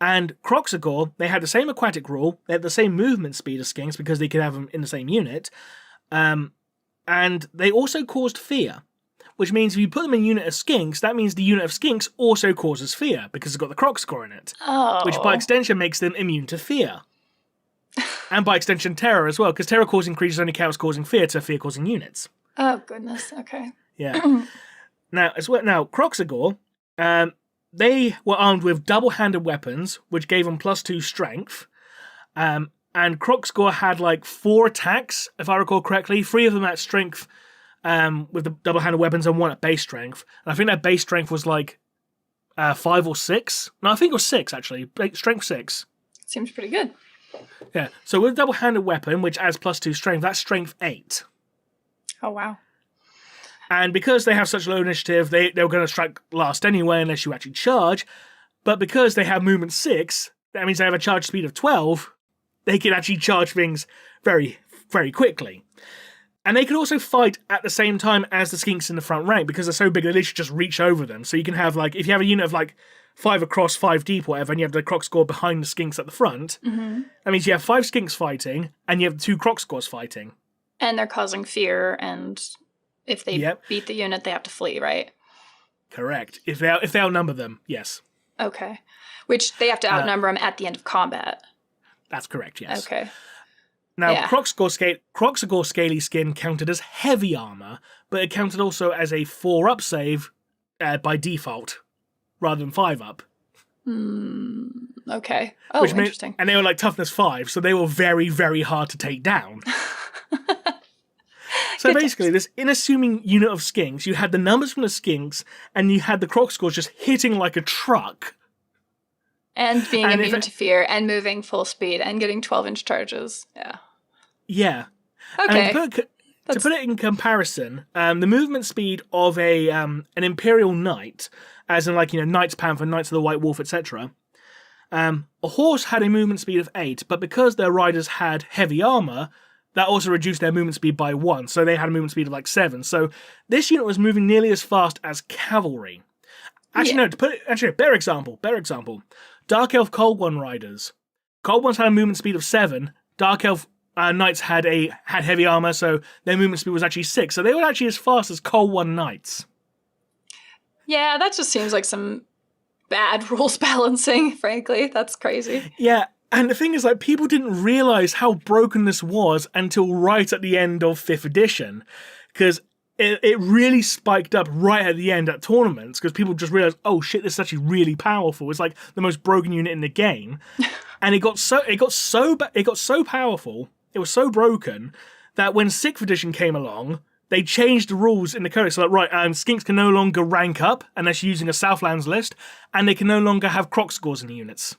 And Croxagore, they had the same aquatic rule, they had the same movement speed as skinks because they could have them in the same unit, and they also caused fear, which means if you put them in a unit of skinks, that means the unit of skinks also causes fear because it's got the Croxagore in it, which by extension makes them immune to fear. And by extension terror as well, because terror-causing creatures only count as causing fear to fear-causing units. Oh, goodness, okay. Yeah. Now, Croxagore, they were armed with double-handed weapons, which gave them +2 strength. And Croxagore had 4 attacks, if I recall correctly. 3 of them at strength with the double-handed weapons and 1 at base strength. And I think that base strength was 5 or 6. No, I think it was 6, actually. Strength 6. Seems pretty good. Yeah. So with a double-handed weapon, which adds +2 strength, that's strength 8. Oh, wow. And because they have such low initiative, they were going to strike last anyway unless you actually charge. But because they have movement 6, that means they have a charge speed of 12, they can actually charge things very, very quickly. And they can also fight at the same time as the skinks in the front rank because they're so big that they should just reach over them. So you can have, if you have a unit of 5 across, 5 deep, whatever, and you have the Croxagore behind the skinks at the front, that means you have 5 skinks fighting and you have 2 Croxagores fighting. And they're causing fear, and if they beat the unit, they have to flee, right? Correct. If they outnumber them, yes. Okay. Which they have to outnumber them at the end of combat. That's correct, yes. Okay. Now, Croxagore Scaly Skin counted as heavy armor, but it counted also as a 4-up save by default, rather than 5-up. Okay. Oh, interesting. And they were toughness 5, so they were very, very hard to take down. So basically, this unassuming unit of skinks, you had the numbers from the skinks, and you had the Croxagores just hitting like a truck. And being immune to fear, and moving full speed, and getting 12-inch charges. Yeah. Yeah. Okay. To put it in comparison, the movement speed of an Imperial Knight, as in Knights Panther, Knights of the White Wolf, etc., a horse had a movement speed of 8, but because their riders had heavy armor, that also reduced their movement speed by 1, so they had a movement speed of 7. So this unit was moving nearly as fast as cavalry. Actually, no, to put it, a better example. Dark Elf Cold One riders. Cold Ones had a movement speed of 7. Dark Elf Knights had heavy armor, so their movement speed was actually 6. So they were actually as fast as Cold One Knights. Yeah, that just seems like some bad rules balancing, frankly. That's crazy. Yeah, and the thing is, people didn't realize how broken this was until right at the end of 5th edition, because it really spiked up right at the end at tournaments, because people just realized, oh shit, this is actually really powerful. It's the most broken unit in the game, and it got so powerful, it was so broken that when 6th edition came along, they changed the rules in the codex. So skinks can no longer rank up unless you're using a Southlands list, and they can no longer have Croxagores in the units.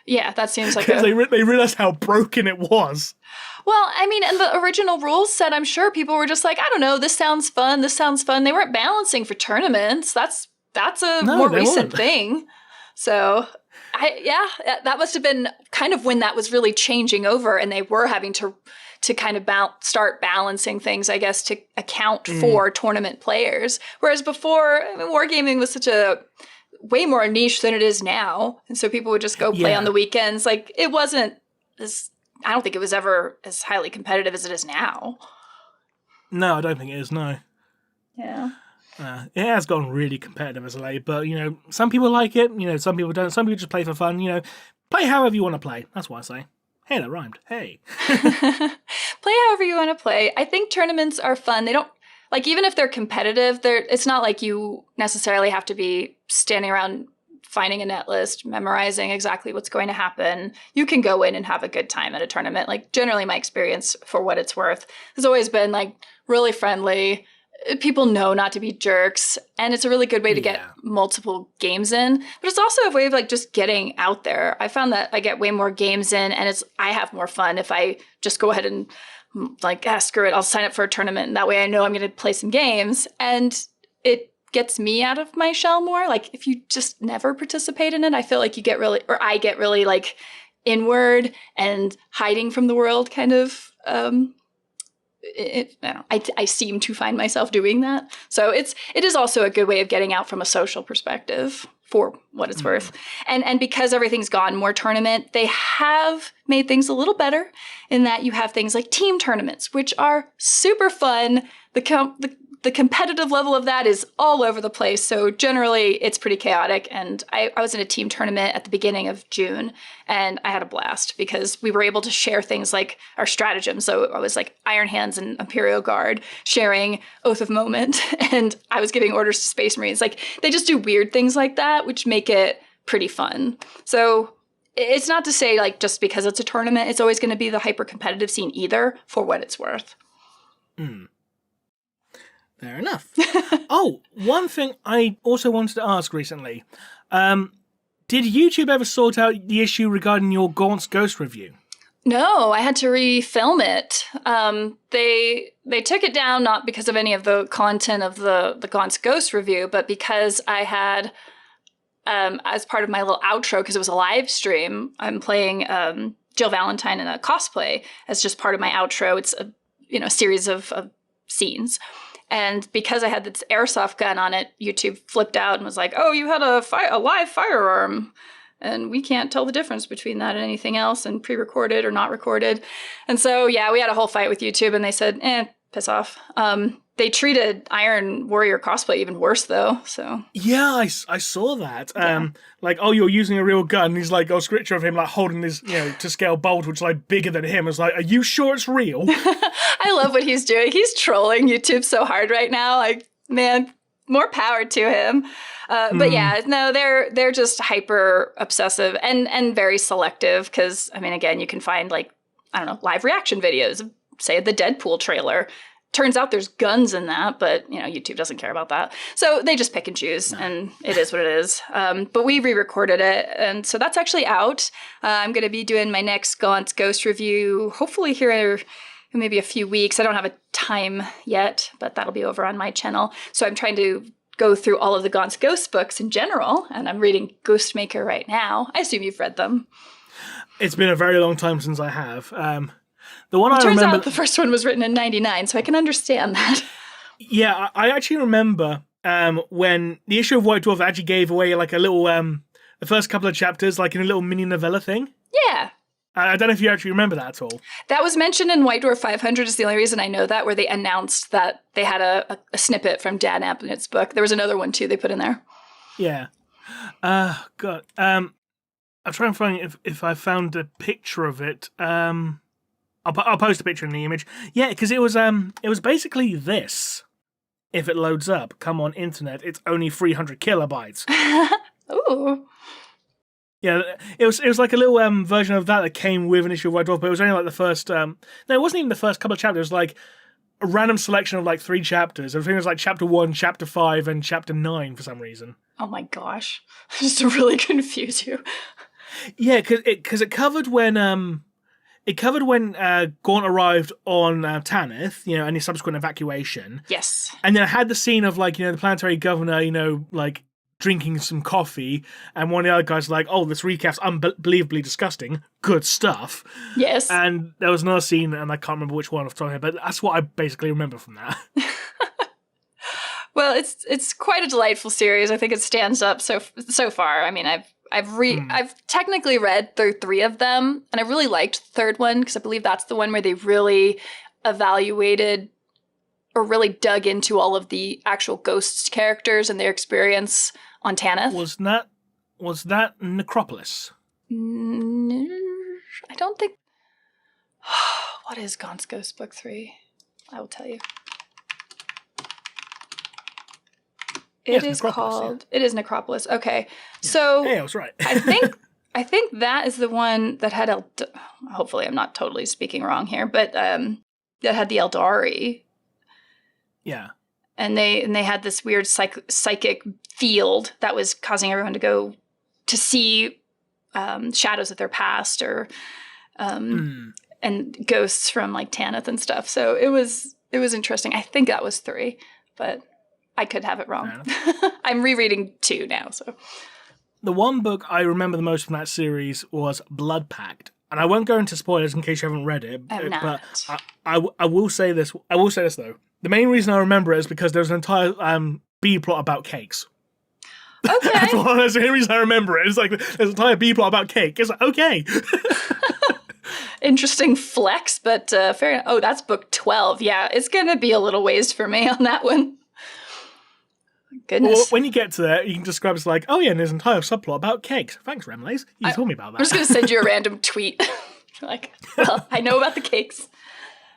Yeah, that seems like they realized how broken it was. Well, I mean, and the original rules said, I'm sure people were just I don't know, this sounds fun. They weren't balancing for tournaments. That's a more recent thing. So, that must have been kind of when that was really changing over, and they were having to kind of start balancing things, I guess, to account for tournament players. Whereas before, wargaming was such a way more niche than it is now. And so people would just go play on the weekends. It wasn't I don't think it was ever as highly competitive as it is now. No, I don't think it is, no. Yeah. It has gotten really competitive as of late, but, some people like it, some people don't. Some people just play for fun, Play however you want to play. That's what I say. Hey, that rhymed. Hey. Play however you want to play. I think tournaments are fun. They don't, even if they're competitive, it's not like you necessarily have to be standing around finding a net list, memorizing exactly what's going to happen. You can go in and have a good time at a tournament. Generally my experience, for what it's worth, has always been really friendly. People know not to be jerks, and it's a really good way to get multiple games in. But it's also a way of just getting out there. I found that I get way more games in, and I have more fun if I just go ahead and screw it, I'll sign up for a tournament, and that way I know I'm going to play some games, and it gets me out of my shell more. If you just never participate in it, I feel like I get really inward and hiding from the world kind of. I seem to find myself doing that. So it is also a good way of getting out from a social perspective, for what it's worth. And because everything's gone more tournament, they have made things a little better in that you have things like team tournaments, which are super fun. The competitive level of that is all over the place. So generally it's pretty chaotic. And I was in a team tournament at the beginning of June, and I had a blast because we were able to share things like our stratagems. So I was Iron Hands and Imperial Guard sharing Oath of Moment, and I was giving orders to Space Marines. They just do weird things like that, which make it pretty fun. So it's not to say just because it's a tournament, it's always going to be the hyper competitive scene either, for what it's worth. Fair enough. Oh, one thing I also wanted to ask recently. Did YouTube ever sort out the issue regarding your Gaunt's Ghost review? No, I had to refilm it. They took it down not because of any of the content of the Gaunt's Ghost review, but because I had, as part of my little outro, because it was a live stream, I'm playing Jill Valentine in a cosplay as just part of my outro. It's a series of scenes. And because I had this airsoft gun on it, YouTube flipped out and was like, oh, you had a live firearm. And we can't tell the difference between that and anything else, and pre-recorded or not recorded. And so, we had a whole fight with YouTube, and they said, piss off. They treated Iron Warrior cosplay even worse, though. So yeah, I saw that. Oh, you're using a real gun. He's a scripture of him holding this, to scale bolt, which is bigger than him. It's are you sure it's real? I love what he's doing. He's trolling YouTube so hard right now. Man, more power to him. But yeah, no, they're just hyper obsessive and very selective. Because again, you can find live reaction videos of, say, the Deadpool trailer. Turns out there's guns in that, but, YouTube doesn't care about that. So they just pick and choose, and it is what it is. But we re-recorded it, and so that's actually out. I'm going to be doing my next Gaunt's Ghost review, hopefully here in maybe a few weeks. I don't have a time yet, but that'll be over on my channel. So I'm trying to go through all of the Gaunt's Ghost books in general, and I'm reading Ghostmaker right now. I assume you've read them. It's been a very long time since I have. The one it I turns remember, out the first one was written in 1999, so I can understand that. Yeah, I actually remember when the issue of White Dwarf actually gave away a little, the first couple of chapters, in a little mini novella thing. Yeah. I don't know if you actually remember that at all. That was mentioned in White Dwarf 500 is the only reason I know that, where they announced that they had a snippet from Dan Abnett's book. There was another one, too, they put in there. Yeah. God. I'll try and find if I found a picture of it. I'll post a picture in the image. Yeah, because it was basically this. If it loads up, come on internet, it's only 300 kilobytes. Ooh. Yeah, it was a little version of that came with an issue of White Dwarf, but it was only the first. No, it wasn't even the first couple of chapters. It was a random selection of 3 chapters. I think it was chapter 1, chapter 5, and chapter 9 for some reason. Oh my gosh, just to really confuse you. Yeah, because it covered when Gaunt arrived on Tanith, and his subsequent evacuation. Yes. And then I had the scene of the planetary governor, drinking some coffee, and one of the other guys oh, this recap's unbelievably disgusting. Good stuff. Yes. And there was another scene, and I can't remember which one off the top of my head, but that's what I basically remember from that. Well, it's quite a delightful series. I think it stands up so far. I've technically read through 3 of them, and I really liked the third one because I believe that's the one where they really evaluated really dug into all of the actual Ghosts characters and their experience on Tanith. Was that Necropolis? I don't think... What is Gaunt's Ghost Book 3? I will tell you. It is called... Yeah. It is Necropolis. Okay. Yeah. So... Hey, I was right. I think that is the one that had... Hopefully I'm not totally speaking wrong here, but that had the Eldari. Yeah. And they had this weird psychic field that was causing everyone to go to see shadows of their past or and ghosts from like Tanith and stuff. So it was interesting. I think that was 3, but I could have it wrong. I'm rereading 2 now. So the one book I remember the most from that series was Blood Pact. And I won't go into spoilers in case you haven't read it. But I will say this. I will say this though. The main reason I remember it is because there's an entire B plot about cakes. Okay. That's the only reason I remember it. It's like there's an entire B plot about cake. It's like, okay. Interesting flex, but fair enough. Oh, that's book 12. Yeah, it's going to be a little ways for me on that one. Goodness. Well, when you get to there, you can describe it as like, oh yeah, and there's an entire subplot about cakes. Thanks, Remleiz. You told me about that. I'm just going to send you a random tweet. Like, well, I know about the cakes.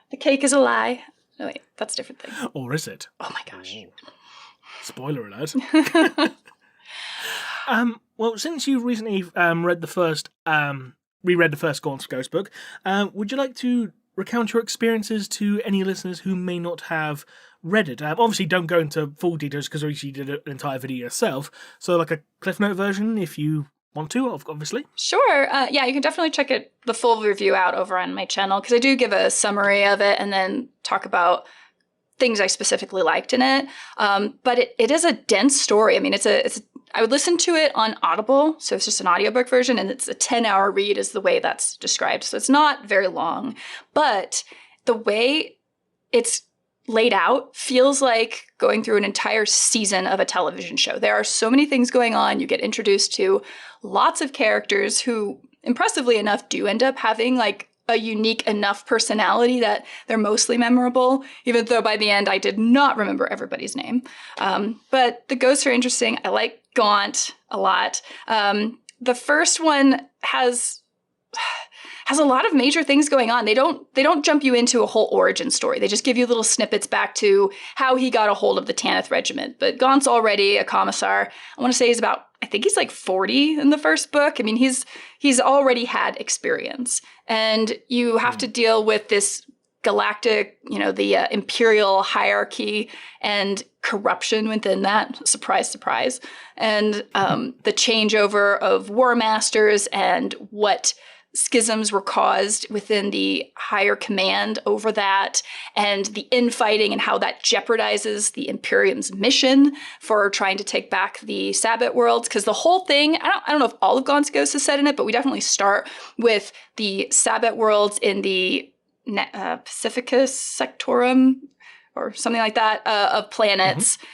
The cake is a lie. No, wait, that's a different thing. Or is it? Oh my gosh. Spoiler alert. Well, since you recently reread the first Gaunt's Ghost book, would you like to recount your experiences to any listeners who may not have read it? Obviously, don't go into full details because you did an entire video yourself. So, like a Cliff Note version, if you want to, obviously. Sure. Yeah, you can definitely check the full review out over on my channel because I do give a summary of it and then talk about things I specifically liked in it. But it is a dense story. I mean, I would listen to it on Audible, so it's just an audiobook version, and it's a 10-hour read is the way that's described. So it's not very long, but the way it's laid out feels like going through an entire season of a television show. There are so many things going on. You get introduced to lots of characters who, impressively enough, do end up having like a unique enough personality that they're mostly memorable, even though by the end I did not remember everybody's name. But the ghosts are interesting. I like Gaunt a lot. The first one has a lot of major things going on. They don't jump you into a whole origin story. They just give you little snippets back to how he got a hold of the Tanith Regiment. But Gaunt's already a commissar. I want to say I think he's like 40 in the first book. I mean, he's already had experience. And you have to deal with this galactic, the imperial hierarchy and corruption within that. Surprise, surprise. And the changeover of war masters and what schisms were caused within the higher command over that, and the infighting and how that jeopardizes the Imperium's mission for trying to take back the Sabbat worlds. Because the whole thing, I don't know if all of Gaunt's Ghosts is set in it, but we definitely start with the Sabbat worlds in the Pacificus Sectorum or something like that of planets. Mm-hmm.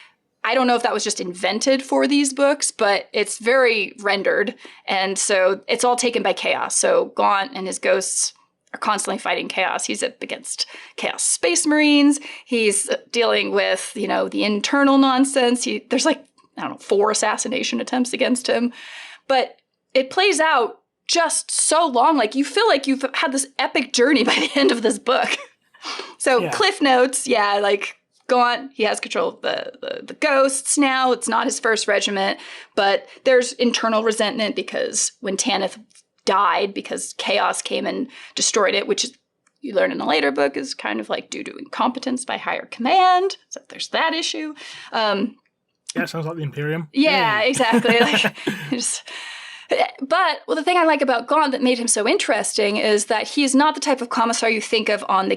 I don't know if that was just invented for these books, but it's very rendered. And so it's all taken by chaos. So Gaunt and his ghosts are constantly fighting chaos. He's up against Chaos Space Marines. He's dealing with, the internal nonsense. There's 4 assassination attempts against him. But it plays out just so long. Like you feel like you've had this epic journey by the end of this book. So yeah. Cliff Notes, Gaunt, he has control of the ghosts now. It's not his first regiment, but there's internal resentment because when Tanith died, because chaos came and destroyed it, which you learn in a later book is kind of like due to incompetence by higher command. So there's that issue. Yeah, sounds like the Imperium. Yeah, exactly. But the thing I like about Gaunt that made him so interesting is that he's not the type of commissar you think of in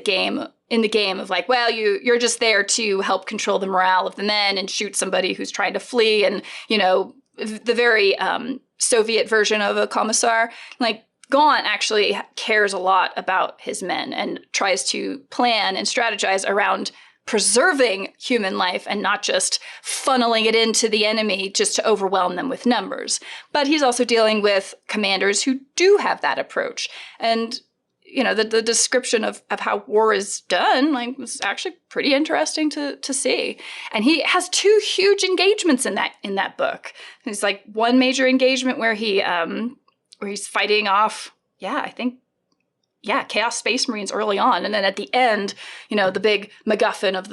the game of like, well, you're just there to help control the morale of the men and shoot somebody who's trying to flee, and the very Soviet version of a commissar. Like Gaunt actually cares a lot about his men and tries to plan and strategize around preserving human life and not just funneling it into the enemy just to overwhelm them with numbers. But he's also dealing with commanders who do have that approach. And the description of how war is done, like, was actually pretty interesting to see. And he has 2 huge engagements in that book. There's like one major engagement where he's fighting off, Chaos Space Marines early on, and then at the end, the big MacGuffin of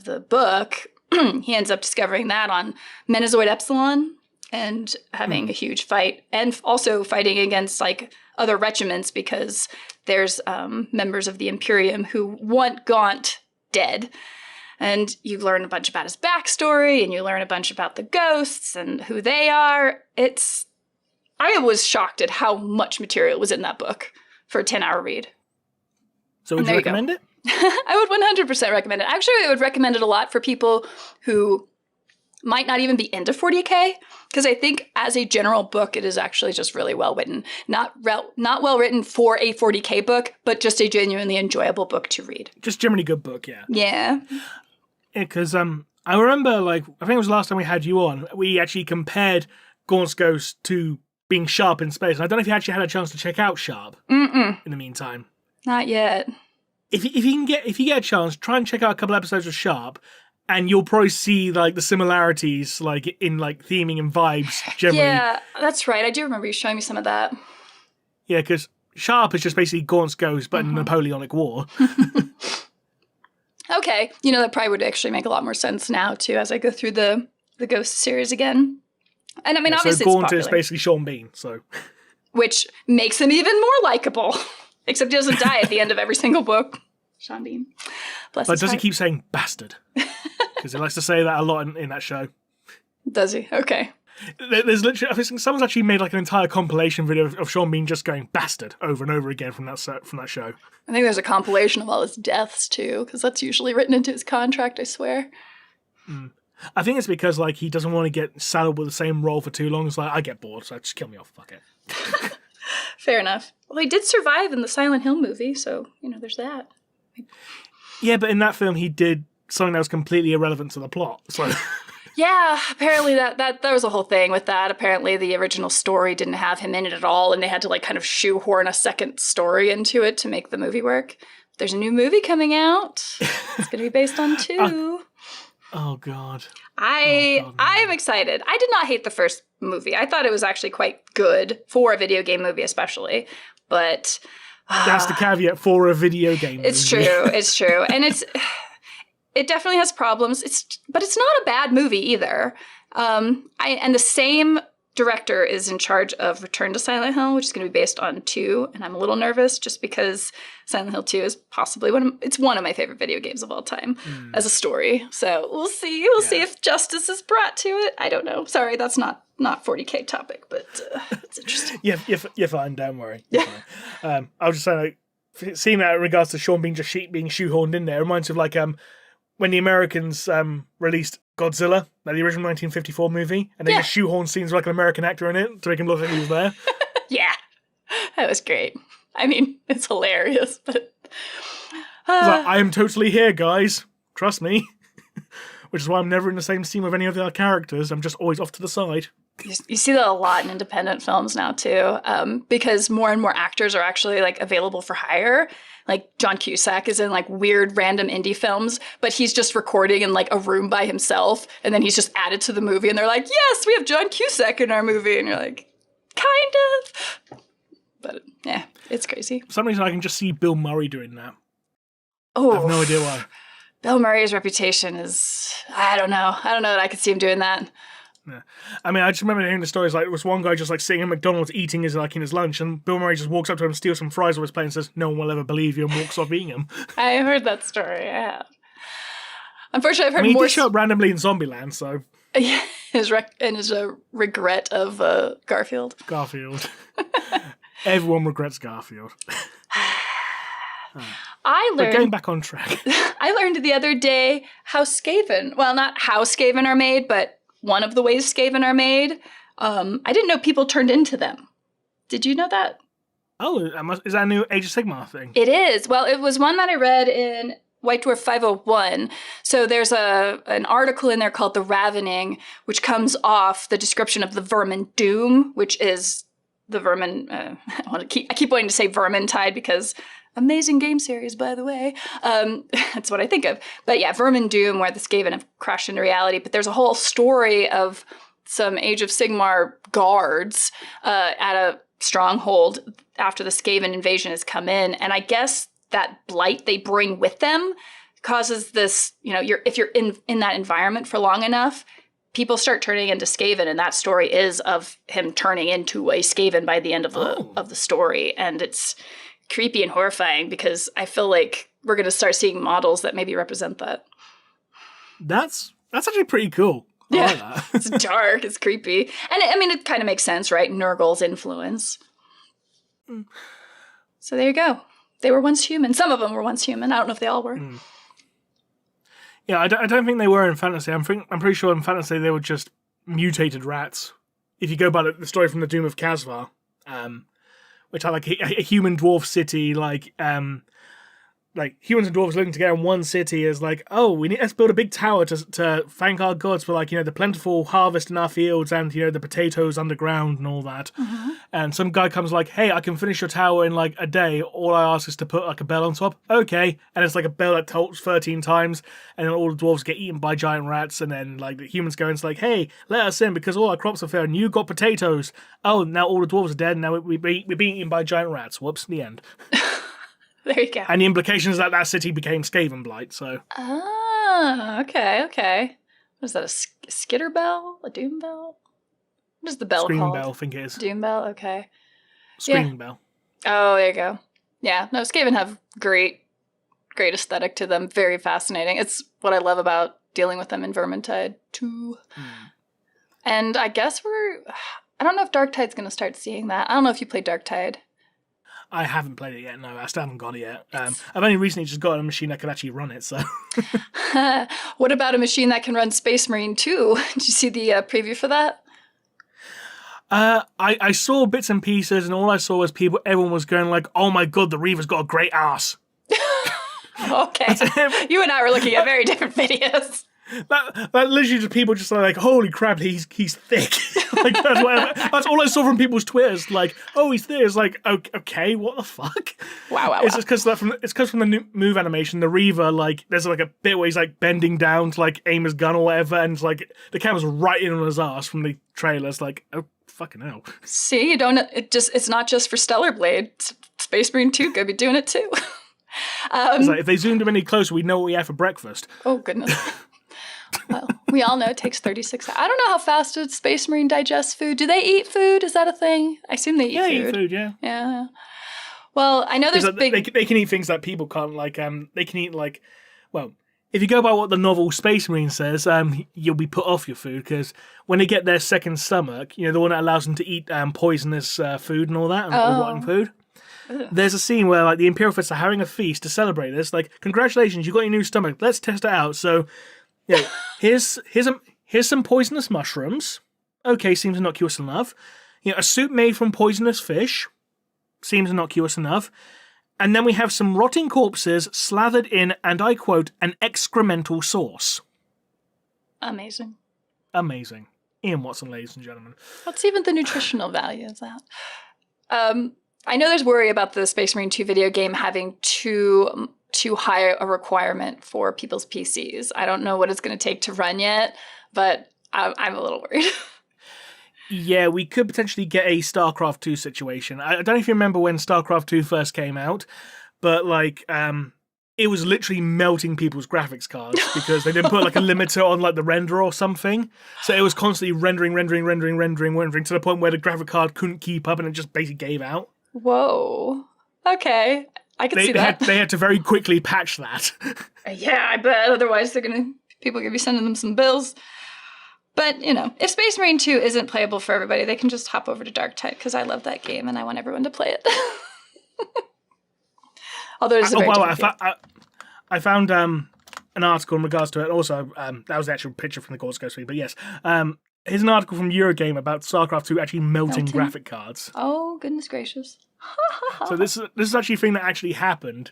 the book, he ends up discovering that on Menazoid Epsilon and having a huge fight, and also fighting against like other regiments because there's members of the Imperium who want Gaunt dead. And you learn a bunch about his backstory, and you learn a bunch about the ghosts and who they are. I was shocked at how much material was in that book for a 10-hour read. So would you recommend it? I would 100% recommend it. Actually, I would recommend it a lot for people who might not even be into 40K, because I think as a general book, it is actually just really well written. Not well written for a 40K book, but just a genuinely enjoyable book to read. Just generally good book, yeah. Yeah. Because I remember, like, I think it was the last time we had you on, we actually compared Gaunt's Ghost to being Sharp in space. And I don't know if you actually had a chance to check out Sharp in the meantime. Not yet. If you get a chance, try and check out a couple episodes of Sharp, and you'll probably see like the similarities, like in like theming and vibes generally. Yeah, that's right. I do remember you showing me some of that. Yeah, because Sharp is just basically Gaunt's Ghost, but in the Napoleonic War. Okay, that probably would actually make a lot more sense now too, as I go through the Ghost series again. And I mean, obviously, so Gaunt it's popular, is basically Sean Bean, so which makes him even more likable. Except he doesn't die at the end of every single book. Sean Bean. But does he keep saying bastard? Because he likes to say that a lot in that show. Does he? Okay. There's literally, I think someone's actually made like an entire compilation video of Sean Bean just going bastard over and over again from that show. I think there's a compilation of all his deaths too, because that's usually written into his contract, I swear. I think it's because like he doesn't want to get saddled with the same role for too long. It's like, I get bored, so just kill me off, fuck it. Fair enough. Well, he did survive in the Silent Hill movie, so, there's that. Yeah, but in that film, he did something that was completely irrelevant to the plot. So. Yeah, apparently that was a whole thing with that. Apparently the original story didn't have him in it at all, and they had to like kind of shoehorn a second story into it to make the movie work. There's a new movie coming out. It's going to be based on 2. Oh, God. I am excited. I did not hate the first movie. I thought it was actually quite good for a video game movie especially, but... That's the caveat for a video game movie. It's true. And it definitely has problems. But it's not a bad movie either. And the same director is in charge of Return to Silent Hill, which is going to be based on 2, and I'm a little nervous just because Silent Hill 2 is possibly one of my favorite video games of all time as a story. So we'll see. We'll see if justice is brought to it. I don't know. Sorry, that's not 40K topic, but it's interesting. You're fine. Don't worry. I was just saying, like, seeing that in regards to Sean being just being shoehorned in there, reminds me of like when the Americans released Godzilla, the original 1954 movie, and they just shoehorned scenes like an American actor in it to make him look like he was there. Yeah, that was great. I mean, it's hilarious, but... Like, I am totally here, guys. Trust me. Which is why I'm never in the same scene with any of the other characters. I'm just always off to the side. You see that a lot in independent films now, too, because more and more actors are actually, like, available for hire. Like, John Cusack is in, like, weird random indie films, but he's just recording in, like, a room by himself, and then he's just added to the movie, and they're like, yes, we have John Cusack in our movie, and you're like, kind of. But, yeah, it's crazy. For some reason, I can just see Bill Murray doing that. Oh. I have no idea why. Bill Murray's reputation is, I don't know that I could see him doing that. Yeah. I mean, I just remember hearing the stories, like, there was one guy just, like, sitting at McDonald's eating his lunch, and Bill Murray just walks up to him, steals some fries off his plate and says, no one will ever believe you, and walks off eating them. I heard that story, I have. Unfortunately, I've heard more... more... he did show up randomly in Zombieland, so... Yeah, his regret of Garfield. Garfield. Everyone regrets Garfield. But going back on track. I learned the other day how Skaven, well, not how Skaven are made, but one of the ways Skaven are made. I didn't know people turned into them. Did you know that? Oh, is that a new Age of Sigmar thing? It is. Well, it was one that I read in White Dwarf 501. So there's an article in there called The Ravening, which comes off the description of the Vermin Doom, which is the Vermin. I keep wanting to say Vermintide because amazing game series, by the way. That's what I think of. But yeah, Vermin Doom, where the Skaven have crashed into reality. But there's a whole story of some Age of Sigmar guards at a stronghold after the Skaven invasion has come in, and I guess that blight they bring with them causes this. If you're in that environment for long enough, people start turning into Skaven, and that story is of him turning into a Skaven by the end of the story, and it's creepy and horrifying because I feel like we're going to start seeing models that maybe represent that. That's actually pretty cool. I like that. It's dark, it's creepy, and it kind of makes sense, right? Nurgle's influence. So there you go. They were once human. Some of them were once human. I don't know if they all were. Yeah, I don't think they were in fantasy. I'm pretty sure in fantasy they were just mutated rats. If you go by the story from the Doom of Khazvar, which are like a human dwarf city, like humans and dwarves living together in one city is like, oh, let's build a big tower to thank our gods for the plentiful harvest in our fields and the potatoes underground and all that. Mm-hmm. And some guy comes like, hey, I can finish your tower in a day. All I ask is to put a bell on top. Okay, and it's a bell that tolls 13 times, and then all the dwarves get eaten by giant rats, and then the humans go and it's like, hey, let us in because all our crops are fair and you got potatoes. Oh, now all the dwarves are dead. And now we're being eaten by giant rats. Whoops, the end. There you go. And the implication is that city became Skaven Blight, so... Ah, okay. What is that, a skitter bell? A doom bell? What is the bell Screaming called? bell, I think it is. Doom bell, okay. Screaming bell. Oh, there you go. Yeah, no, Skaven have great aesthetic to them. Very fascinating. It's what I love about dealing with them in Vermintide 2. And I guess I don't know if Darktide's going to start seeing that. I don't know if you played Darktide. I haven't played it yet, no. I still haven't got it yet. I've only recently just got a machine that could actually run it, so... What about a machine that can run Space Marine 2? Did you see the preview for that? I saw bits and pieces, and all I saw was everyone was going like, oh my god, the Reaver's got a great ass. Okay. You and I were looking at very different videos. That literally just people just like, holy crap, he's thick. That's all I saw from people's Twitters. Like, oh, he's thick. It's like, okay, what the fuck? Wow. It's just because from the new move animation, the Reaver, there's a bit where he's bending down to aim his gun or whatever, and it's the camera's right in on his ass from the trailers. Oh, fucking hell. See, it's not just for Stellar Blade. Space Marine 2 could be doing it too. It's if they zoomed him any closer, we'd know what we had for breakfast. Oh, goodness. Well, we all know it takes 36 hours. I don't know how fast a Space Marine digests food. Do they eat food? Is that a thing? I assume they eat food. Yeah, eat food, yeah. Yeah. Well, I know there's big... They can eat things that people can't, they can eat, well, if you go by what the novel Space Marine says, you'll be put off your food, because when they get their second stomach, the one that allows them to eat poisonous food and all that, or rotten food, there's a scene where the Imperial Fists are having a feast to celebrate this, congratulations, you got your new stomach, let's test it out, so... Yeah, here's some poisonous mushrooms. Okay, seems innocuous enough. A soup made from poisonous fish. Seems innocuous enough. And then we have some rotting corpses slathered in, and I quote, an excremental sauce. Amazing. Ian Watson, ladies and gentlemen. What's even the nutritional value of that? I know there's worry about the Space Marine 2 video game having too high a requirement for people's PCs. I don't know what it's going to take to run yet, but I'm a little worried. Yeah, we could potentially get a StarCraft 2 situation. I don't know if you remember when StarCraft 2 first came out, but it was literally melting people's graphics cards because they didn't put a limiter on the render or something. So it was constantly rendering to the point where the graphic card couldn't keep up and it just basically gave out. Whoa. Okay. I can see that. They had to very quickly patch that. Yeah, I bet. Otherwise, people are going to be sending them some bills. But, if Space Marine 2 isn't playable for everybody, they can just hop over to Darktide, because I love that game and I want everyone to play it. Although it's a very different game. I found an article in regards to it. Also, that was the actual picture from the Gorsk Ghost feed, but yes. Here's an article from Eurogame about StarCraft 2 actually melting graphic cards. Oh, goodness gracious. So this is actually a thing that actually happened.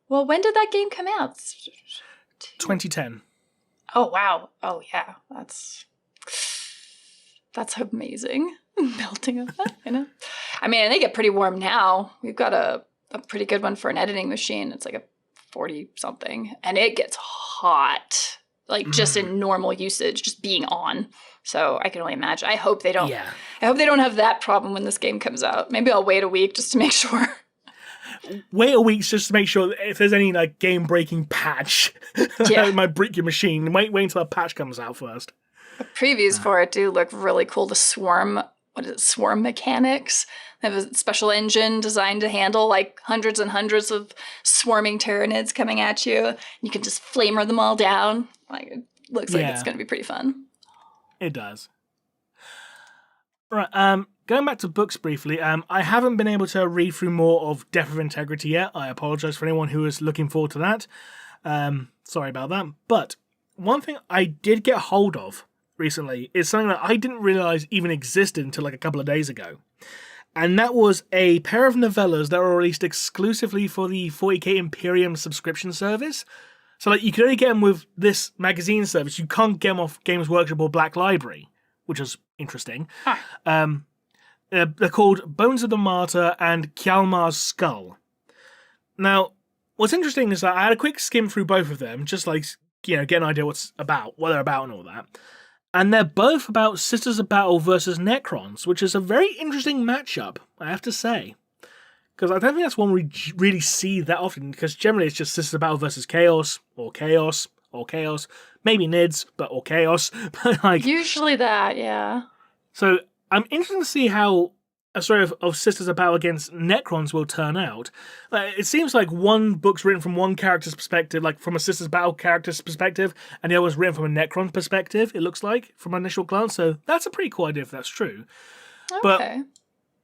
Well, when did that game come out? 2010. Oh, wow. Oh, yeah. That's amazing. Melting of that, you know? I mean, they get pretty warm now. We've got a pretty good one for an editing machine. It's like a 40-something. And it gets hot, like just in normal usage, just being on. So I can only imagine. I hope they don't. Yeah. I hope they don't have that problem when this game comes out. Maybe I'll wait a week just to make sure. Wait a week just to make sure that if there's any like game-breaking patch that might break your machine. Wait until that patch comes out first. The previews for it do look really cool. The swarm mechanics. They have a special engine designed to handle like hundreds and hundreds of swarming Tyranids coming at you. You can just flamer them all down. Like, it looks like it's going to be pretty fun. It does. Right, going back to books briefly, I haven't been able to read through more of Death of Integrity yet. I apologize for anyone who is looking forward to that. Sorry about that. But one thing I did get hold of recently is something that I didn't realize even existed until like a couple of days ago. And that was a pair of novellas that were released exclusively for the 40k Imperium subscription service. So like you can only get them with this magazine service. You can't get them off Games Workshop or Black Library, which is interesting. They're called Bones of the Martyr and Kjalmar's Skull. Now, what's interesting is that I had a quick skim through both of them, just like, you know, get an idea what they're about and all that. And they're both about Sisters of Battle versus Necrons, which is a very interesting matchup, I have to say. Because I don't think that's one we really see that often, because generally it's just Sisters of Battle versus Chaos, or Chaos, or Chaos. Maybe Nids, but or Chaos. But like, usually that, yeah. So I'm interested to see how a story of Sisters of Battle against Necrons will turn out. It seems like one book's written from one character's perspective, like from a Sisters of Battle character's perspective, and the other one's written from a Necron perspective, it looks like, from an initial glance. So that's a pretty cool idea if that's true. Okay. But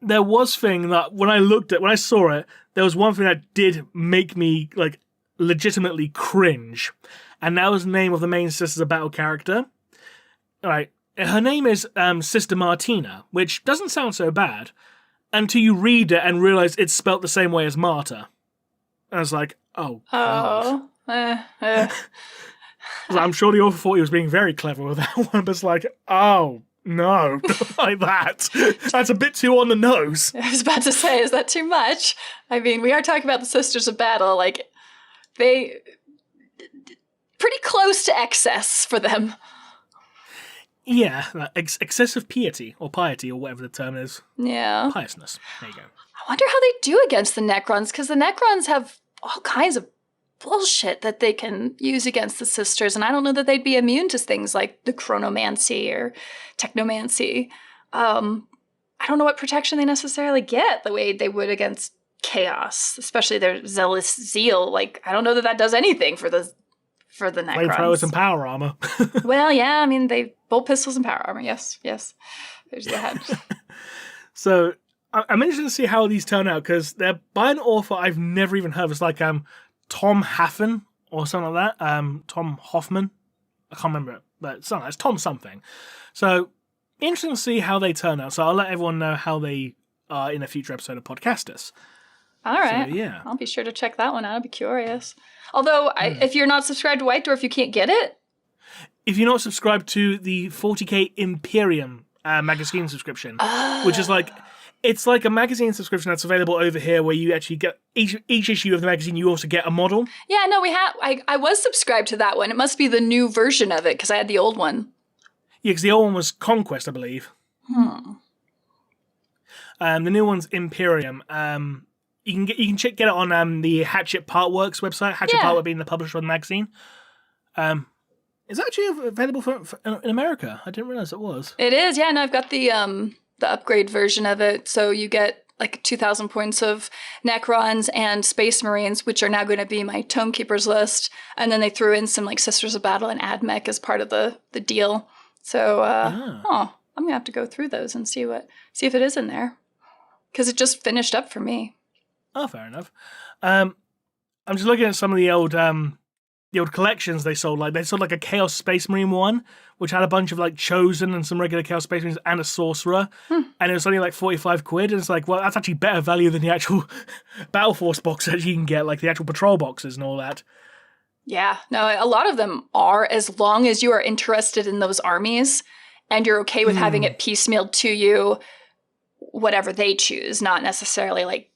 there was thing that when I saw it, there was one thing that did make me like legitimately cringe. And that was the name of the main Sisters of Battle character. All right. Her name is Sister Martina, which doesn't sound so bad until you read it and realize it's spelt the same way as Martyr. And I was like, oh, God. I'm sure the author thought he was being very clever with that one, but it's like, oh, no, don't like that. That's a bit too on the nose. I was about to say, is that too much? I mean, we are talking about the Sisters of Battle. Like, they... pretty close to excess for them. Yeah, excessive piety, or whatever the term is. Yeah. Piousness. There you go. I wonder how they do against the Necrons, because the Necrons have all kinds of bullshit that they can use against the Sisters, and I don't know that they'd be immune to things like the chronomancy or technomancy. I don't know what protection they necessarily get the way they would against chaos, especially their zealous zeal. Like, I don't know that does anything for the Necrons. Flamethrowers and power armor. Well, yeah, I mean, they bolt pistols and power armor. Yes. There's that. So I'm interested to see how these turn out, because they're by an author I've never even heard of. It's like Tom Haffen or something like that. Tom Hoffman. I can't remember it, but it's Tom something. So interesting to see how they turn out. So I'll let everyone know how they are in a future episode of Podcastus. All right. So, yeah. I'll be sure to check that one out. I'll be curious. Although, if you're not subscribed to White Dwarf, you can't get it. If you're not subscribed to the 40k Imperium magazine subscription, which is like, it's like a magazine subscription that's available over here where you actually get each issue of the magazine, you also get a model. Yeah, no, I was subscribed to that one. It must be the new version of it, because I had the old one. Yeah, because the old one was Conquest, I believe. The new one's Imperium. You can get it on the Hatchet Partworks website. Hatchet Partworks being the publisher of the magazine. Is that actually available in America? I didn't realize it was. It is, yeah. No, I've got the upgrade version of it. So you get like 2,000 points of Necrons and Space Marines, which are now going to be my Tome Keepers list. And then they threw in some like Sisters of Battle and AdMech as part of the deal. So I'm gonna have to go through those and see if it is in there, because it just finished up for me. Oh, fair enough. I'm just looking at some of the old collections they sold. Like, they sold like a Chaos Space Marine one, which had a bunch of like Chosen and some regular Chaos Space Marines and a Sorcerer. And it was only like 45 quid. And it's like, well, that's actually better value than the actual Battle Force box that you can get, like the actual patrol boxes and all that. Yeah, no, a lot of them are, as long as you are interested in those armies and you're okay with having it piecemealed to you, whatever they choose, not necessarily like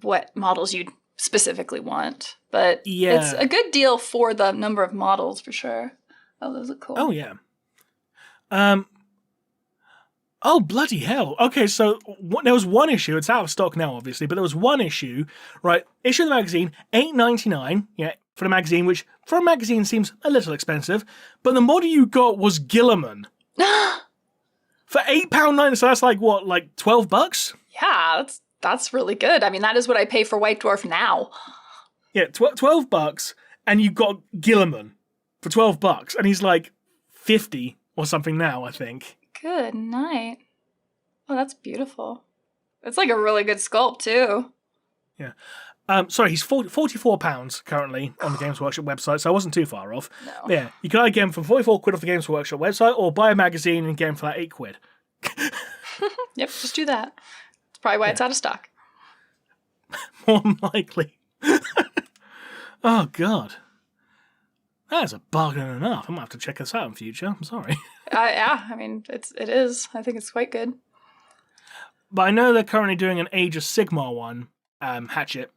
what models you specifically want. But it's a good deal for the number of models for sure. Oh, those look cool. Oh, yeah. Oh, bloody hell. Okay, so there was one issue. It's out of stock now, obviously, but there was one issue, right? Issue of the magazine, $8.99, yeah, for the magazine, which for a magazine seems a little expensive, but the model you got was Gilliman. For £8.99, so that's like, what, like $12? Yeah, that's really good. I mean, that is what I pay for White Dwarf now. Yeah, $12, and you got Gilliman for $12, and he's like 50 or something now, I think. Good night. Oh, that's beautiful. It's like a really good sculpt, too. Yeah. Sorry, he's £44 currently on the Games Workshop website, so I wasn't too far off. No. But yeah, you can either get him for 44 quid off the Games Workshop website, or buy a magazine and get him for that 8 quid. Yep, just do that. That's probably why it's out of stock. More than likely. Oh, God. That's a bargain enough. I'm going to have to check this out in future. I'm sorry. Yeah, I mean, it is. I think it's quite good. But I know they're currently doing an Age of Sigmar one, Hatchet.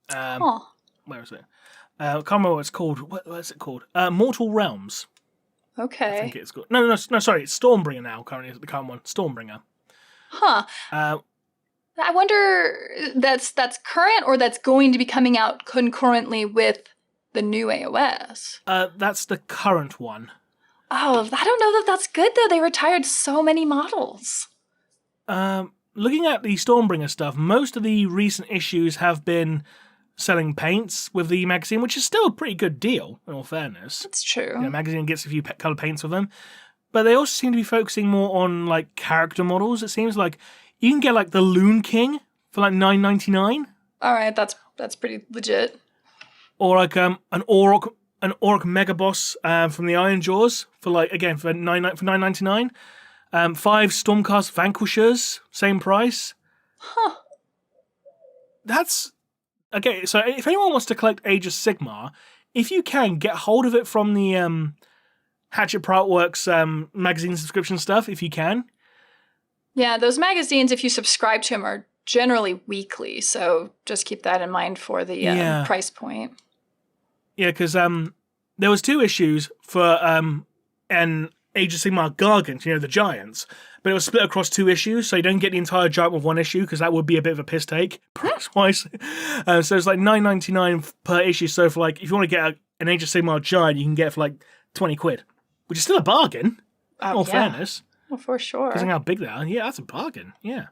Where is it? I can't remember what it's called. What is it called? Mortal Realms. Okay. I think it's called. No, sorry. It's Stormbringer now, currently, the current one. Stormbringer. Huh. I wonder, that's current or that's going to be coming out concurrently with the new AOS? That's the current one. Oh, I don't know that that's good, though. They retired so many models. Looking at the Stormbringer stuff, most of the recent issues have been selling paints with the magazine, which is still a pretty good deal, in all fairness. That's true. The magazine gets a few colour paints with them. But they also seem to be focusing more on, like, character models. It seems like you can get, like, the Loon King for, like, $9.99. All right, that's pretty legit. Or, like, an Orc Mega Boss from the Iron Jaws for, like, again, for $9.99. 5 Stormcast Vanquishers, same price. Huh. That's... Okay, so if anyone wants to collect Age of Sigmar, if you can, get hold of it from the Hatchet Proudworks magazine subscription stuff, if you can. Yeah, those magazines, if you subscribe to them, are generally weekly, so just keep that in mind for the price point. Yeah, because there was 2 issues for an Age of Sigmar Gargant, the giants, but it was split across 2 issues, so you don't get the entire giant with 1 issue, because that would be a bit of a piss take, price-wise. So it's like $9.99 per issue, so for like, if you want to get an Age of Sigmar giant, you can get it for like 20 quid, which is still a bargain, in all fairness. Well, for sure. Because of how big they are, yeah, that's a bargain, yeah.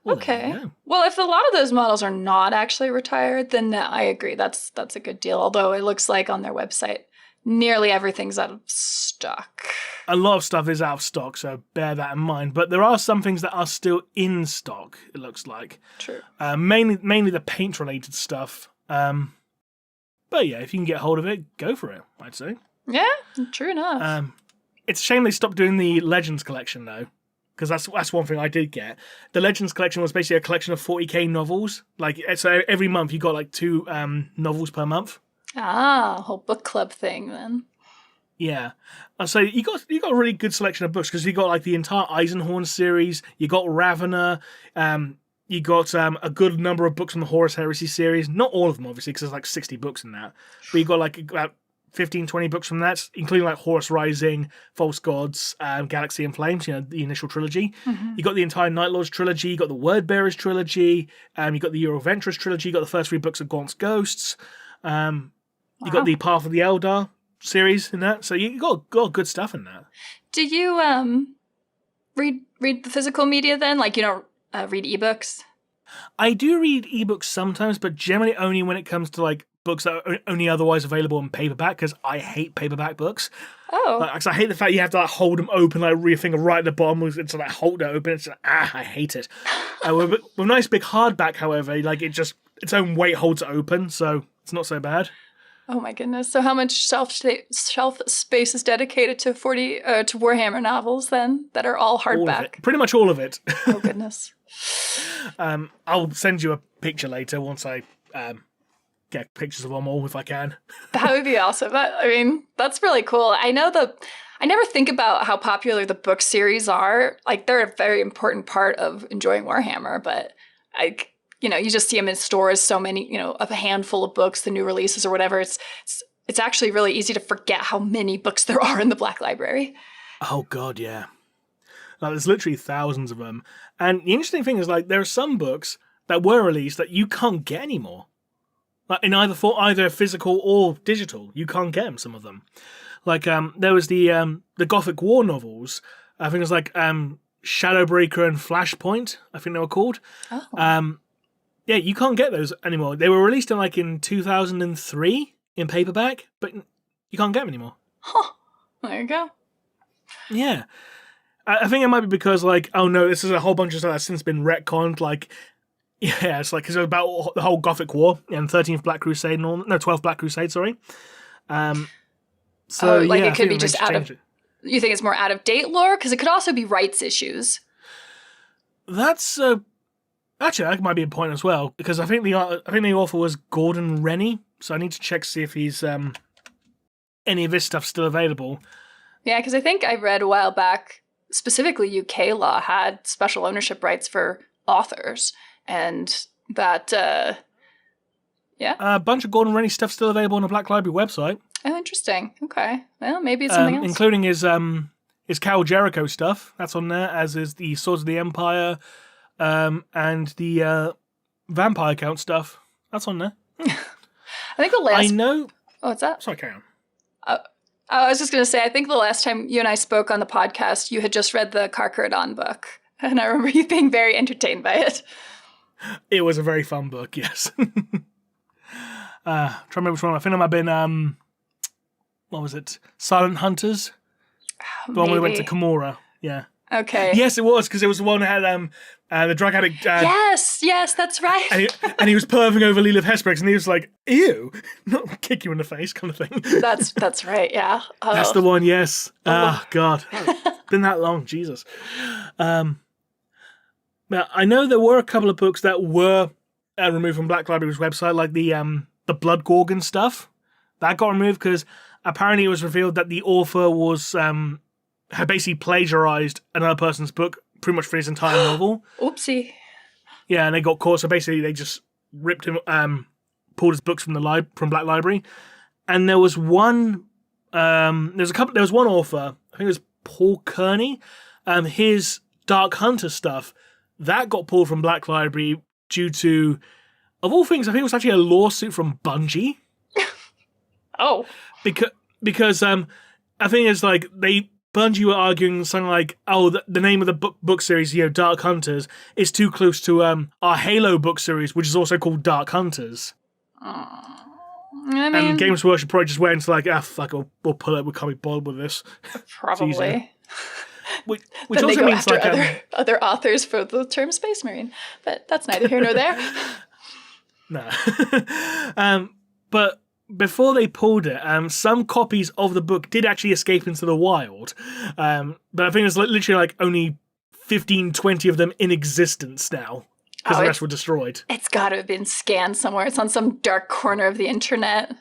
Well, okay. Well, if a lot of those models are not actually retired, then I agree. That's a good deal. Although it looks like on their website, nearly everything's out of stock. A lot of stuff is out of stock, so bear that in mind. But there are some things that are still in stock, it looks like. True. Mainly the paint-related stuff. But yeah, if you can get hold of it, go for it, I'd say. Yeah, true enough. It's a shame they stopped doing the Legends collection, though. Because that's one thing I did get. The Legends collection was basically a collection of 40k novels. Like, so every month you got like 2 novels per month. Ah, a whole book club thing then. Yeah. So you got a really good selection of books, because you got like the entire Eisenhorn series, you got Ravener, you got a good number of books from the Horus Heresy series. Not all of them, obviously, because there's like 60 books in that. But you got like about 15, 20 books from that, including like Horus Rising, False Gods, Galaxy and Flames, the initial trilogy. Mm-hmm. You got the entire Night Lords trilogy, you got the Wordbearers trilogy, you got the Euroventress trilogy, you got the first 3 books of Gaunt's Ghosts, you got the Path of the Eldar series in that. So you got good stuff in that. Do you read the physical media then? Like, you don't read ebooks? I do read ebooks sometimes, but generally only when it comes to like books that are only otherwise available in paperback, because I hate paperback books. Oh. Like, I hate the fact you have to like hold them open, like your finger right at the bottom, to like hold it open. It's like, I hate it. With a nice big hardback, however, like its own weight holds it open, so it's not so bad. Oh my goodness! So how much shelf space is dedicated to to Warhammer novels then that are all hardback? Pretty much all of it. Oh goodness! I'll send you a picture later once I get pictures of them all if I can. That would be awesome. That's really cool. I never think about how popular the book series are. Like, they're a very important part of enjoying Warhammer, but you just see them in stores, so many, of a handful of books, the new releases or whatever. It's actually really easy to forget how many books there are in the Black Library. Oh, God, yeah. Like, there's literally thousands of them. And the interesting thing is, like, there are some books that were released that you can't get anymore. Like, in either physical or digital. You can't get them, some of them. Like, there was the Gothic War novels. I think it was like Shadowbreaker and Flashpoint, I think they were called. Oh. Yeah, you can't get those anymore. They were released in 2003 in paperback, but you can't get them anymore. Huh. There you go. Yeah. I think it might be because, like, oh no, this is a whole bunch of stuff that's since been retconned. Like, yeah, it's like, because it was about the whole Gothic War and 13th Black Crusade and all. No, 12th Black Crusade, sorry. So, like, yeah, it could be just out of. You think it's more out of date lore? Because it could also be rights issues. That's actually, that might be a point as well, because I think the author was Gordon Rennie, so I need to check to see if he's any of his stuff still available. Yeah, because I think I read a while back, specifically UK law had special ownership rights for authors, and that yeah, a bunch of Gordon Rennie stuff still available on the Black Library website. Oh, interesting. Okay, well, maybe it's something else, including his Cal Jericho stuff. That's on there, as is the Swords of the Empire. And the Vampire Count stuff. That's on there. I think the last... I know... Oh, what's that? Sorry, carry on. I was just going to say, I think the last time you and I spoke on the podcast, you had just read the Carcharodon book. And I remember you being very entertained by it. It was a very fun book, yes. Trying to remember which one. I think it might have been... what was it? Silent Hunters? The one where we went to Kimura. Yeah. Okay. Yes, it was, because it was the one that had the drug addict. Yes, that's right. and he was perving over Lilith Hesperix, and he was like, "Ew," not kick you in the face, kind of thing. That's right. Yeah. Oh. That's the one. Yes. Oh God, it's been that long. Jesus. Now I know there were a couple of books that were removed from Black Library's website, like the Blood Gorgon stuff. That got removed because apparently it was revealed that the author was had basically plagiarized another person's book pretty much for his entire novel. Oopsie. Yeah, and they got caught. So basically, they just ripped him, pulled his books from from Black Library. And there was one. There was one author. I think it was Paul Kearney. His Dark Hunter stuff that got pulled from Black Library due to, of all things, I think it was actually a lawsuit from Bungie. Oh. Because I think it's like Bungie were arguing something like, oh, the name of the book series, Dark Hunters, is too close to our Halo book series, which is also called Dark Hunters. I mean... And Games Workshop probably just went into like, fuck it, we'll pull it, we can't be bothered with this. Probably. Which then also they go means after like... other authors for the term Space Marine. But that's neither here nor there. No. But... before they pulled it, some copies of the book did actually escape into the wild. But I think there's literally like only 15, 20 of them in existence now. Because the rest were destroyed. It's got to have been scanned somewhere. It's on some dark corner of the internet.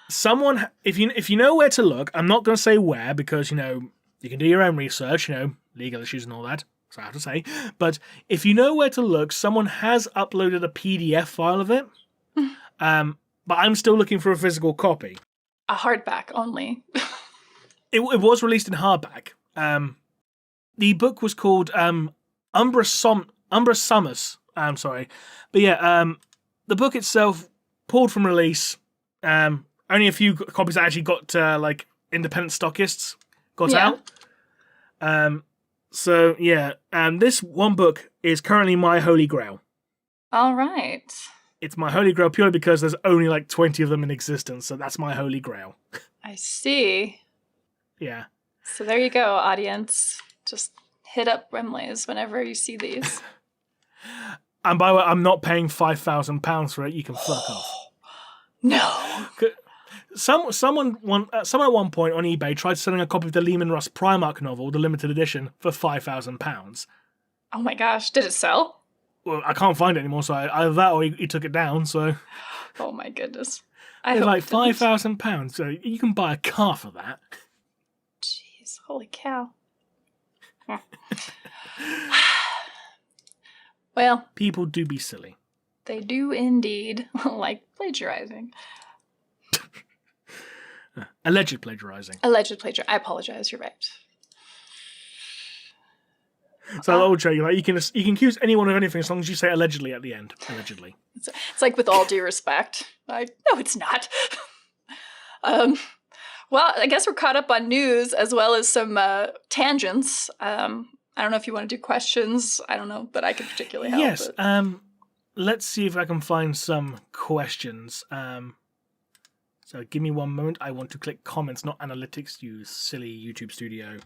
Someone, if you know where to look, I'm not going to say where, because, you can do your own research, legal issues and all that. So I have to say. But if you know where to look, someone has uploaded a PDF file of it. But I'm still looking for a physical copy. A hardback only. It was released in hardback. The book was called Umbra Summers. I'm sorry. But yeah, the book itself, pulled from release. Only a few copies that actually got independent stockists got out. So yeah, this one book is currently my holy grail. All right. It's my holy grail purely because there's only like 20 of them in existence, so that's my holy grail. I see. Yeah. So there you go, audience. Just hit up Remleiz whenever you see these. And by the way, I'm not paying £5,000 for it. You can fuck off. No. Someone at one point on eBay tried selling a copy of the Lehman Russ Primarch novel, the limited edition, for £5,000. Oh my gosh, did it sell? Well, I can't find it anymore, so either that or he took it down, so... Oh my goodness. It's like £5,000, so you can buy a car for that. Jeez, holy cow. Well, people do be silly. They do indeed, like plagiarizing. Alleged plagiarizing. Alleged plagiarizing. I apologize. You're right. So the old joke, like you can accuse anyone of anything as long as you say allegedly at the end. Allegedly. It's like with all due respect. No, it's not. Well, I guess we're caught up on news as well as some tangents. I don't know if you want to do questions. I don't know, but I could particularly help. Yes. Let's see if I can find some questions. So give me one moment. I want to click comments, not analytics, you silly YouTube studio.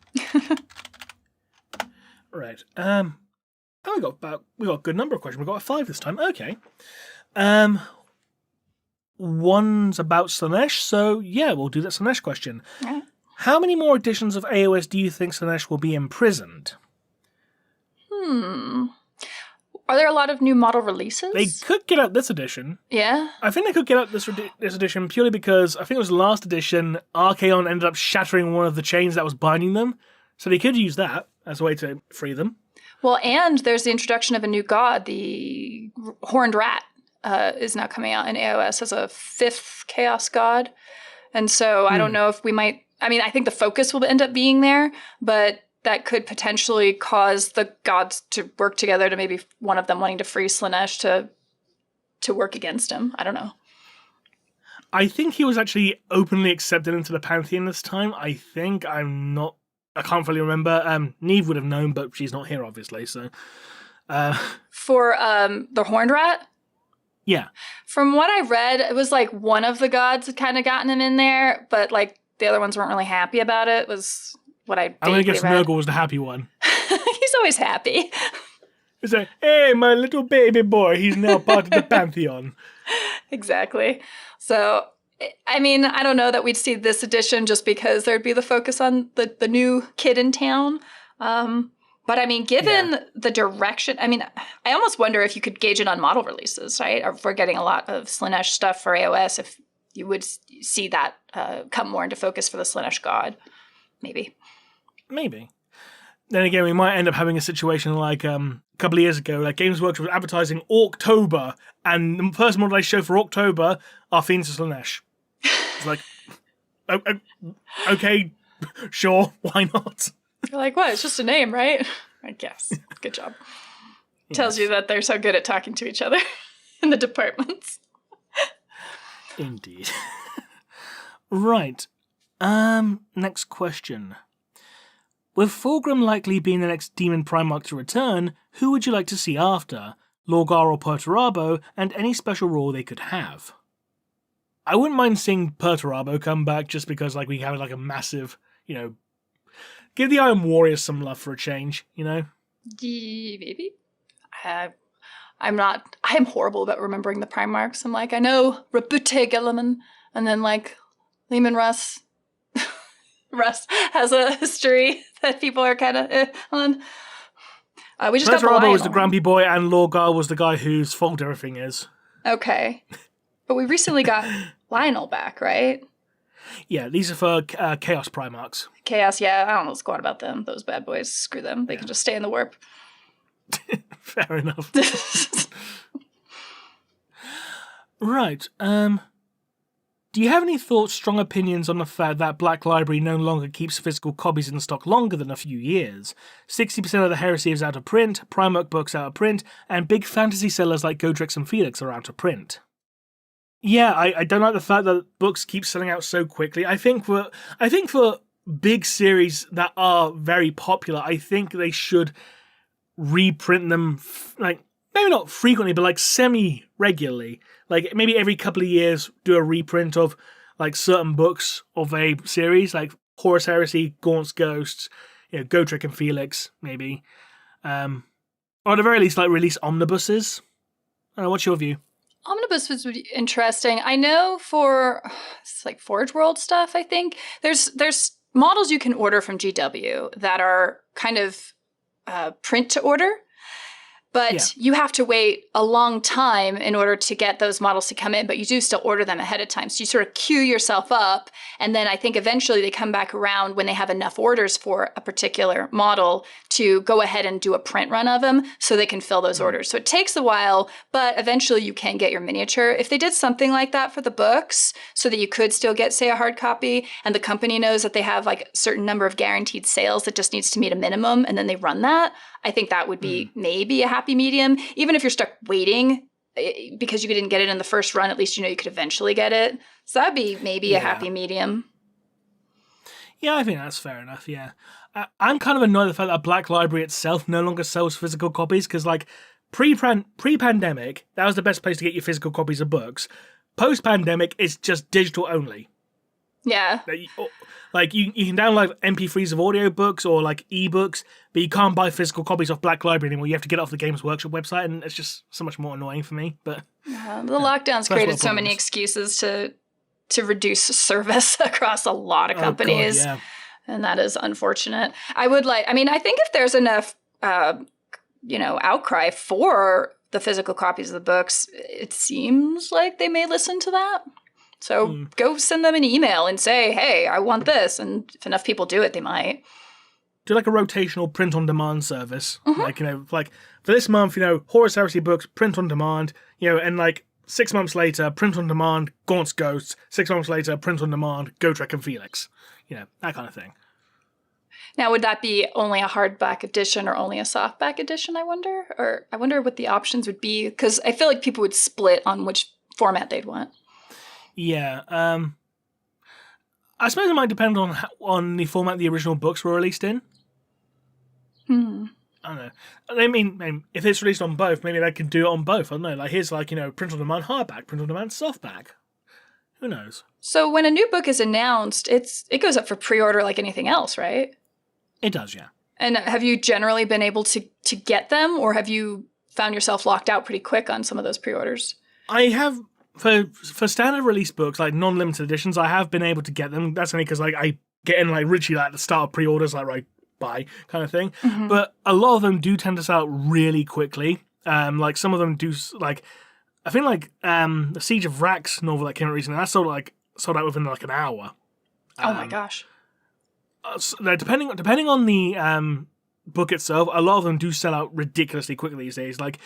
Right. We got a good number of questions. We got 5 this time. Okay. One's about Slaanesh, so yeah, we'll do that Slaanesh question. Yeah. How many more editions of AOS do you think Slaanesh will be imprisoned? Are there a lot of new model releases? They could get out this edition. Yeah? I think they could get out this edition purely because I think it was the last edition, Archaon ended up shattering one of the chains that was binding them. So they could use that as a way to free them. Well, and there's the introduction of a new god, the Horned Rat, is now coming out in AOS as a 5th Chaos god. And so I don't know if we might... I mean, I think the focus will end up being there, but that could potentially cause the gods to work together to maybe one of them wanting to free Slaanesh to work against him. I don't know. I think he was actually openly accepted into the Pantheon this time. I can't fully remember. Neve would have known, but she's not here, obviously. So, for the Horned Rat? Yeah. From what I read, it was like one of the gods had kind of gotten him in there, but like the other ones weren't really happy about it, was what I'm going to guess Nurgle was the happy one. He's always happy. It's like, hey, my little baby boy, he's now part of the Pantheon. Exactly. So, I mean, I don't know that we'd see this edition just because there'd be the focus on the new kid in town. But I mean, given the direction, I mean, I almost wonder if you could gauge it on model releases, right? Or if we're getting a lot of Slaanesh stuff for AOS, if you would see that come more into focus for the Slaanesh god. Maybe. Then again, we might end up having a situation like a couple of years ago, like Games Workshop was advertising October, and the first model they show for October are Fiends of Slaanesh. It's like, okay, sure, why not? You're like, what? It's just a name, right? I guess. Good job. Yes. Tells you that they're so good at talking to each other in the departments. Indeed. Right. Next question. With Fulgrim likely being the next Demon Primarch to return, who would you like to see after? Lorgar or Perturabo, and any special role they could have? I wouldn't mind seeing Perturabo come back just because like we have like a massive, give the Iron Warriors some love for a change, Maybe. I'm horrible about remembering the Primarchs. I'm like, I know Rabute Gilliman, and then like Lehman Russ. Russ has a history that people are kind of on. We just got Perturabo was the grumpy boy, and Lorgar was the guy whose fault everything is. Okay. But we recently got Lionel back, right? Yeah, these are for Chaos Primarchs. Chaos, yeah. I don't know what's going on about them. Those bad boys, screw them. They can just stay in the warp. Fair enough. Right. Do you have any thoughts, strong opinions on the fact that Black Library no longer keeps physical copies in stock longer than a few years? 60% of the Heresy is out of print, Primarch books out of print, and big fantasy sellers like Godrix and Felix are out of print. Yeah, I don't like the fact that books keep selling out so quickly. I think for big series that are very popular, I think they should reprint them, like, maybe not frequently, but like semi-regularly. Like maybe every couple of years do a reprint of like certain books of a series, like Horus Heresy, Gaunt's Ghosts, Godric and Felix, maybe. Or at the very least, like release omnibuses. I don't know, what's your view? Omnibus would be interesting. I know for it's like Forge World stuff, I think there's models you can order from GW that are kind of print to order. But you have to wait a long time in order to get those models to come in, but you do still order them ahead of time. So you sort of queue yourself up, and then I think eventually they come back around when they have enough orders for a particular model to go ahead and do a print run of them so they can fill those orders. So it takes a while, but eventually you can get your miniature. If they did something like that for the books so that you could still get, say, a hard copy, and the company knows that they have like a certain number of guaranteed sales that just needs to meet a minimum, and then they run that, I think that would be maybe a happy medium. Even if you're stuck waiting because you didn't get it in the first run, at least you know you could eventually get it. So that'd be maybe a happy medium. Yeah, I think that's fair enough, yeah. I'm kind of annoyed at the fact that Black Library itself no longer sells physical copies, because like pre-pandemic, that was the best place to get your physical copies of books. Post-pandemic, it's just digital only. Yeah. Like, you can download MP3s of audiobooks or, like, ebooks, but you can't buy physical copies off Black Library anymore. You have to get it off the Games Workshop website, and it's just so much more annoying for me. But the lockdown's created so many excuses to reduce service across a lot of companies. God, yeah. And that is unfortunate. I think if there's enough, outcry for the physical copies of the books, it seems like they may listen to that. So go send them an email and say, hey, I want this. And if enough people do it, they might. Do like a rotational print-on-demand service. Like for this month, Horus Heresy books, print on demand, and like 6 months later, print on demand, Gaunt's Ghosts. 6 months later, print on demand, Gotrek and Felix. That kind of thing. Now, would that be only a hardback edition or only a softback edition, I wonder? Or I wonder what the options would be, because I feel like people would split on which format they'd want. Yeah, I suppose it might depend on the format the original books were released in. I don't know. I mean, if it's released on both, maybe they can do it on both. I don't know. Like, here's like, print on demand hardback, print on demand softback. Who knows? So when a new book is announced, it goes up for pre-order like anything else, right? It does, yeah. And have you generally been able to get them, or have you found yourself locked out pretty quick on some of those pre-orders? I have. For standard release books, like non-limited editions, I have been able to get them. That's only because like I get in like literally like the start of pre-orders, like right buy kind of thing. Mm-hmm. But a lot of them do tend to sell out really quickly. Like some of them do, like I think like the Siege of Rax novel that came out recently, that sold out within like an hour. Oh my gosh! So depending on the book itself, a lot of them do sell out ridiculously quickly these days. Like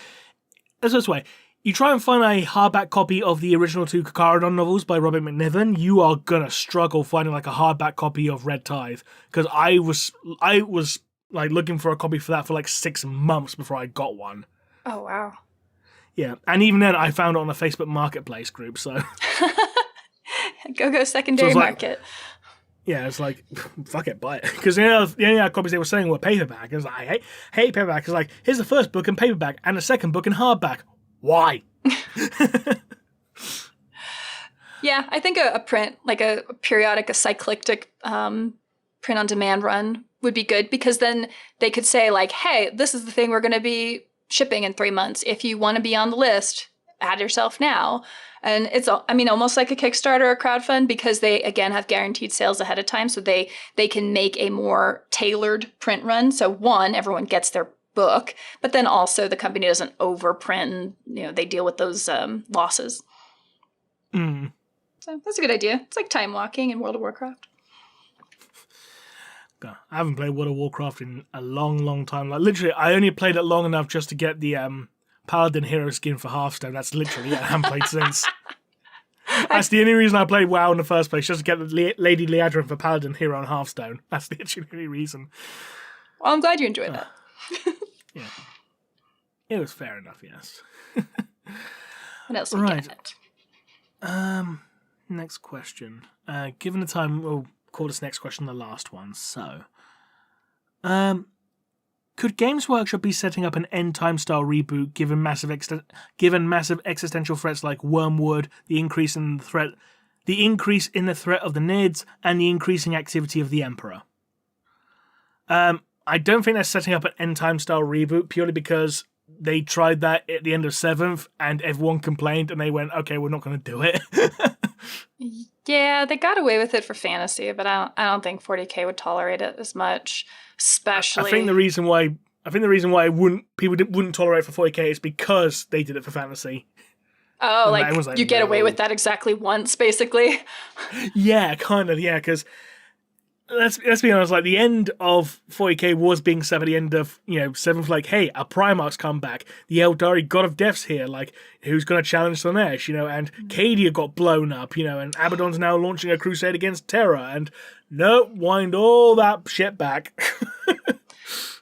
this way. You try and find a hardback copy of the original 2 Kakarodon novels by Robert McNiven, you are gonna struggle finding like a hardback copy of Red Tithe, because I was like looking for a copy for that for like 6 months before I got one. Oh wow! Yeah, and even then I found it on a Facebook Marketplace group. So go secondary market. Yeah, it's like, fuck it, buy it. Because the only copies they were selling were paperback. It was like, I hate paperback. It's like, here's the first book in paperback and the second book in hardback. Why? Yeah, I think a print, like a periodic, a cyclic print on demand run would be good, because then they could say like, hey, this is the thing we're going to be shipping in 3 months. If you want to be on the list, add yourself now. And it's, almost like a Kickstarter or crowdfund, because they, again, have guaranteed sales ahead of time. So they can make a more tailored print run. So one, everyone gets their book, but then also the company doesn't overprint, and they deal with those losses. So that's a good idea. It's like time walking in World of Warcraft. God, I haven't played World of Warcraft in a long time. Like literally, I only played it long enough just to get the Paladin hero skin for Hearthstone. That's literally it. I haven't played since. That's the only reason I played WoW in the first place, just to get the Lady Liadrin for Paladin hero on Hearthstone. That's the only reason. Well, I'm glad you enjoyed that. Yeah. It was fair enough, yes. What else we get? Next question. Given the time, we'll call this next question the last one. So, could Games Workshop be setting up an end time style reboot given massive existential threats like Wormwood, the increase in the threat of the Nids, and the increasing activity of the Emperor? I don't think they're setting up an end time style reboot, purely because they tried that at the end of 7th and everyone complained and they went, okay, we're not going to do it. Yeah, they got away with it for fantasy, but I don't think 40K would tolerate it as much, especially. I think the reason why I think the reason why people wouldn't tolerate for 40k is because they did it for fantasy. Oh, And everyone's like you get away with that exactly once, basically. Yeah, kind of. Yeah, because let's be honest. Like the end of 40k was being set at the end of 7th. Like, hey, our Primarch's come back. The Eldari God of Death's here. Like, who's going to challenge Slaanesh? And Cadia got blown up. And Abaddon's now launching a crusade against Terra. And no, wind all that shit back.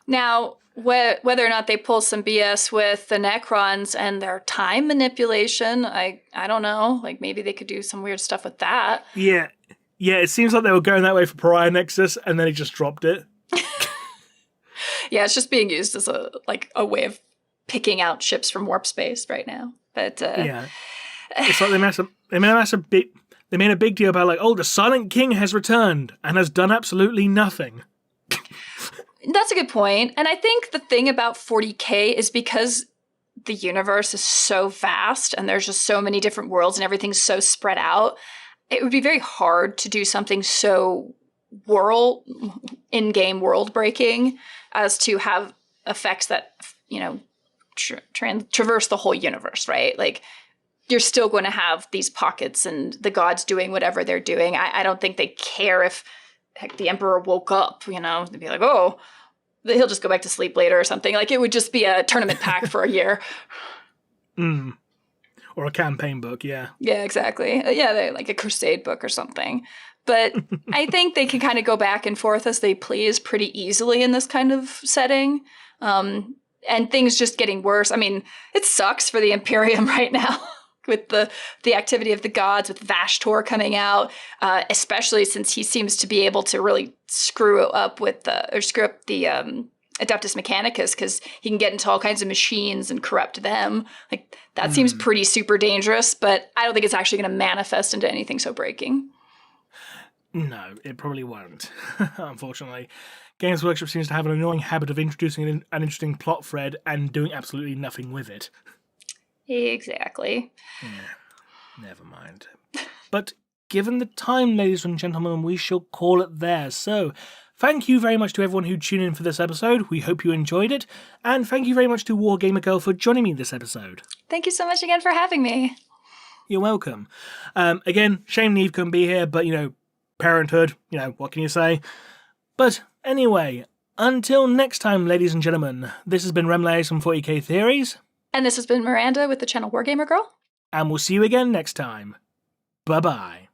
Now, whether or not they pull some BS with the Necrons and their time manipulation, I don't know. Like, maybe they could do some weird stuff with that. Yeah, it seems like they were going that way for Pariah Nexus, and then he just dropped it. Yeah, it's just being used as a way of picking out ships from warp space right now. But yeah, it's like they made a big deal about the Silent King has returned and has done absolutely nothing. That's a good point. And I think the thing about 40k is because the universe is so vast and there's just so many different worlds and everything's so spread out, it would be very hard to do something so in-game world-breaking as to have effects that, traverse the whole universe, right? Like, you're still going to have these pockets and the gods doing whatever they're doing. I don't think they care if heck, the Emperor woke up, they'd be like, oh, he'll just go back to sleep later or something. Like, it would just be a tournament pack for a year. Or a campaign book, yeah. Yeah, exactly. Yeah, like a crusade book or something. But I think they can kind of go back and forth as they please pretty easily in this kind of setting. And things just getting worse. I mean, it sucks for the Imperium right now. With the activity of the gods, with Vashtor coming out, especially since he seems to be able to really screw up the Adeptus Mechanicus, because he can get into all kinds of machines and corrupt them. Like, that seems pretty super dangerous, but I don't think it's actually going to manifest into anything so breaking. No, it probably won't, unfortunately. Games Workshop seems to have an annoying habit of introducing an interesting plot thread and doing absolutely nothing with it. Exactly. Yeah, never mind. But given the time, ladies and gentlemen, we shall call it there. So, thank you very much to everyone who tuned in for this episode. We hope you enjoyed it. And thank you very much to WarGamerGirl for joining me this episode. Thank you so much again for having me. You're welcome. Again, shame Neve couldn't be here, but, parenthood, what can you say? But anyway, until next time, ladies and gentlemen, this has been Remleiz from 40k Theories. And this has been Miranda with the channel WarGamerGirl. And we'll see you again next time. Bye-bye.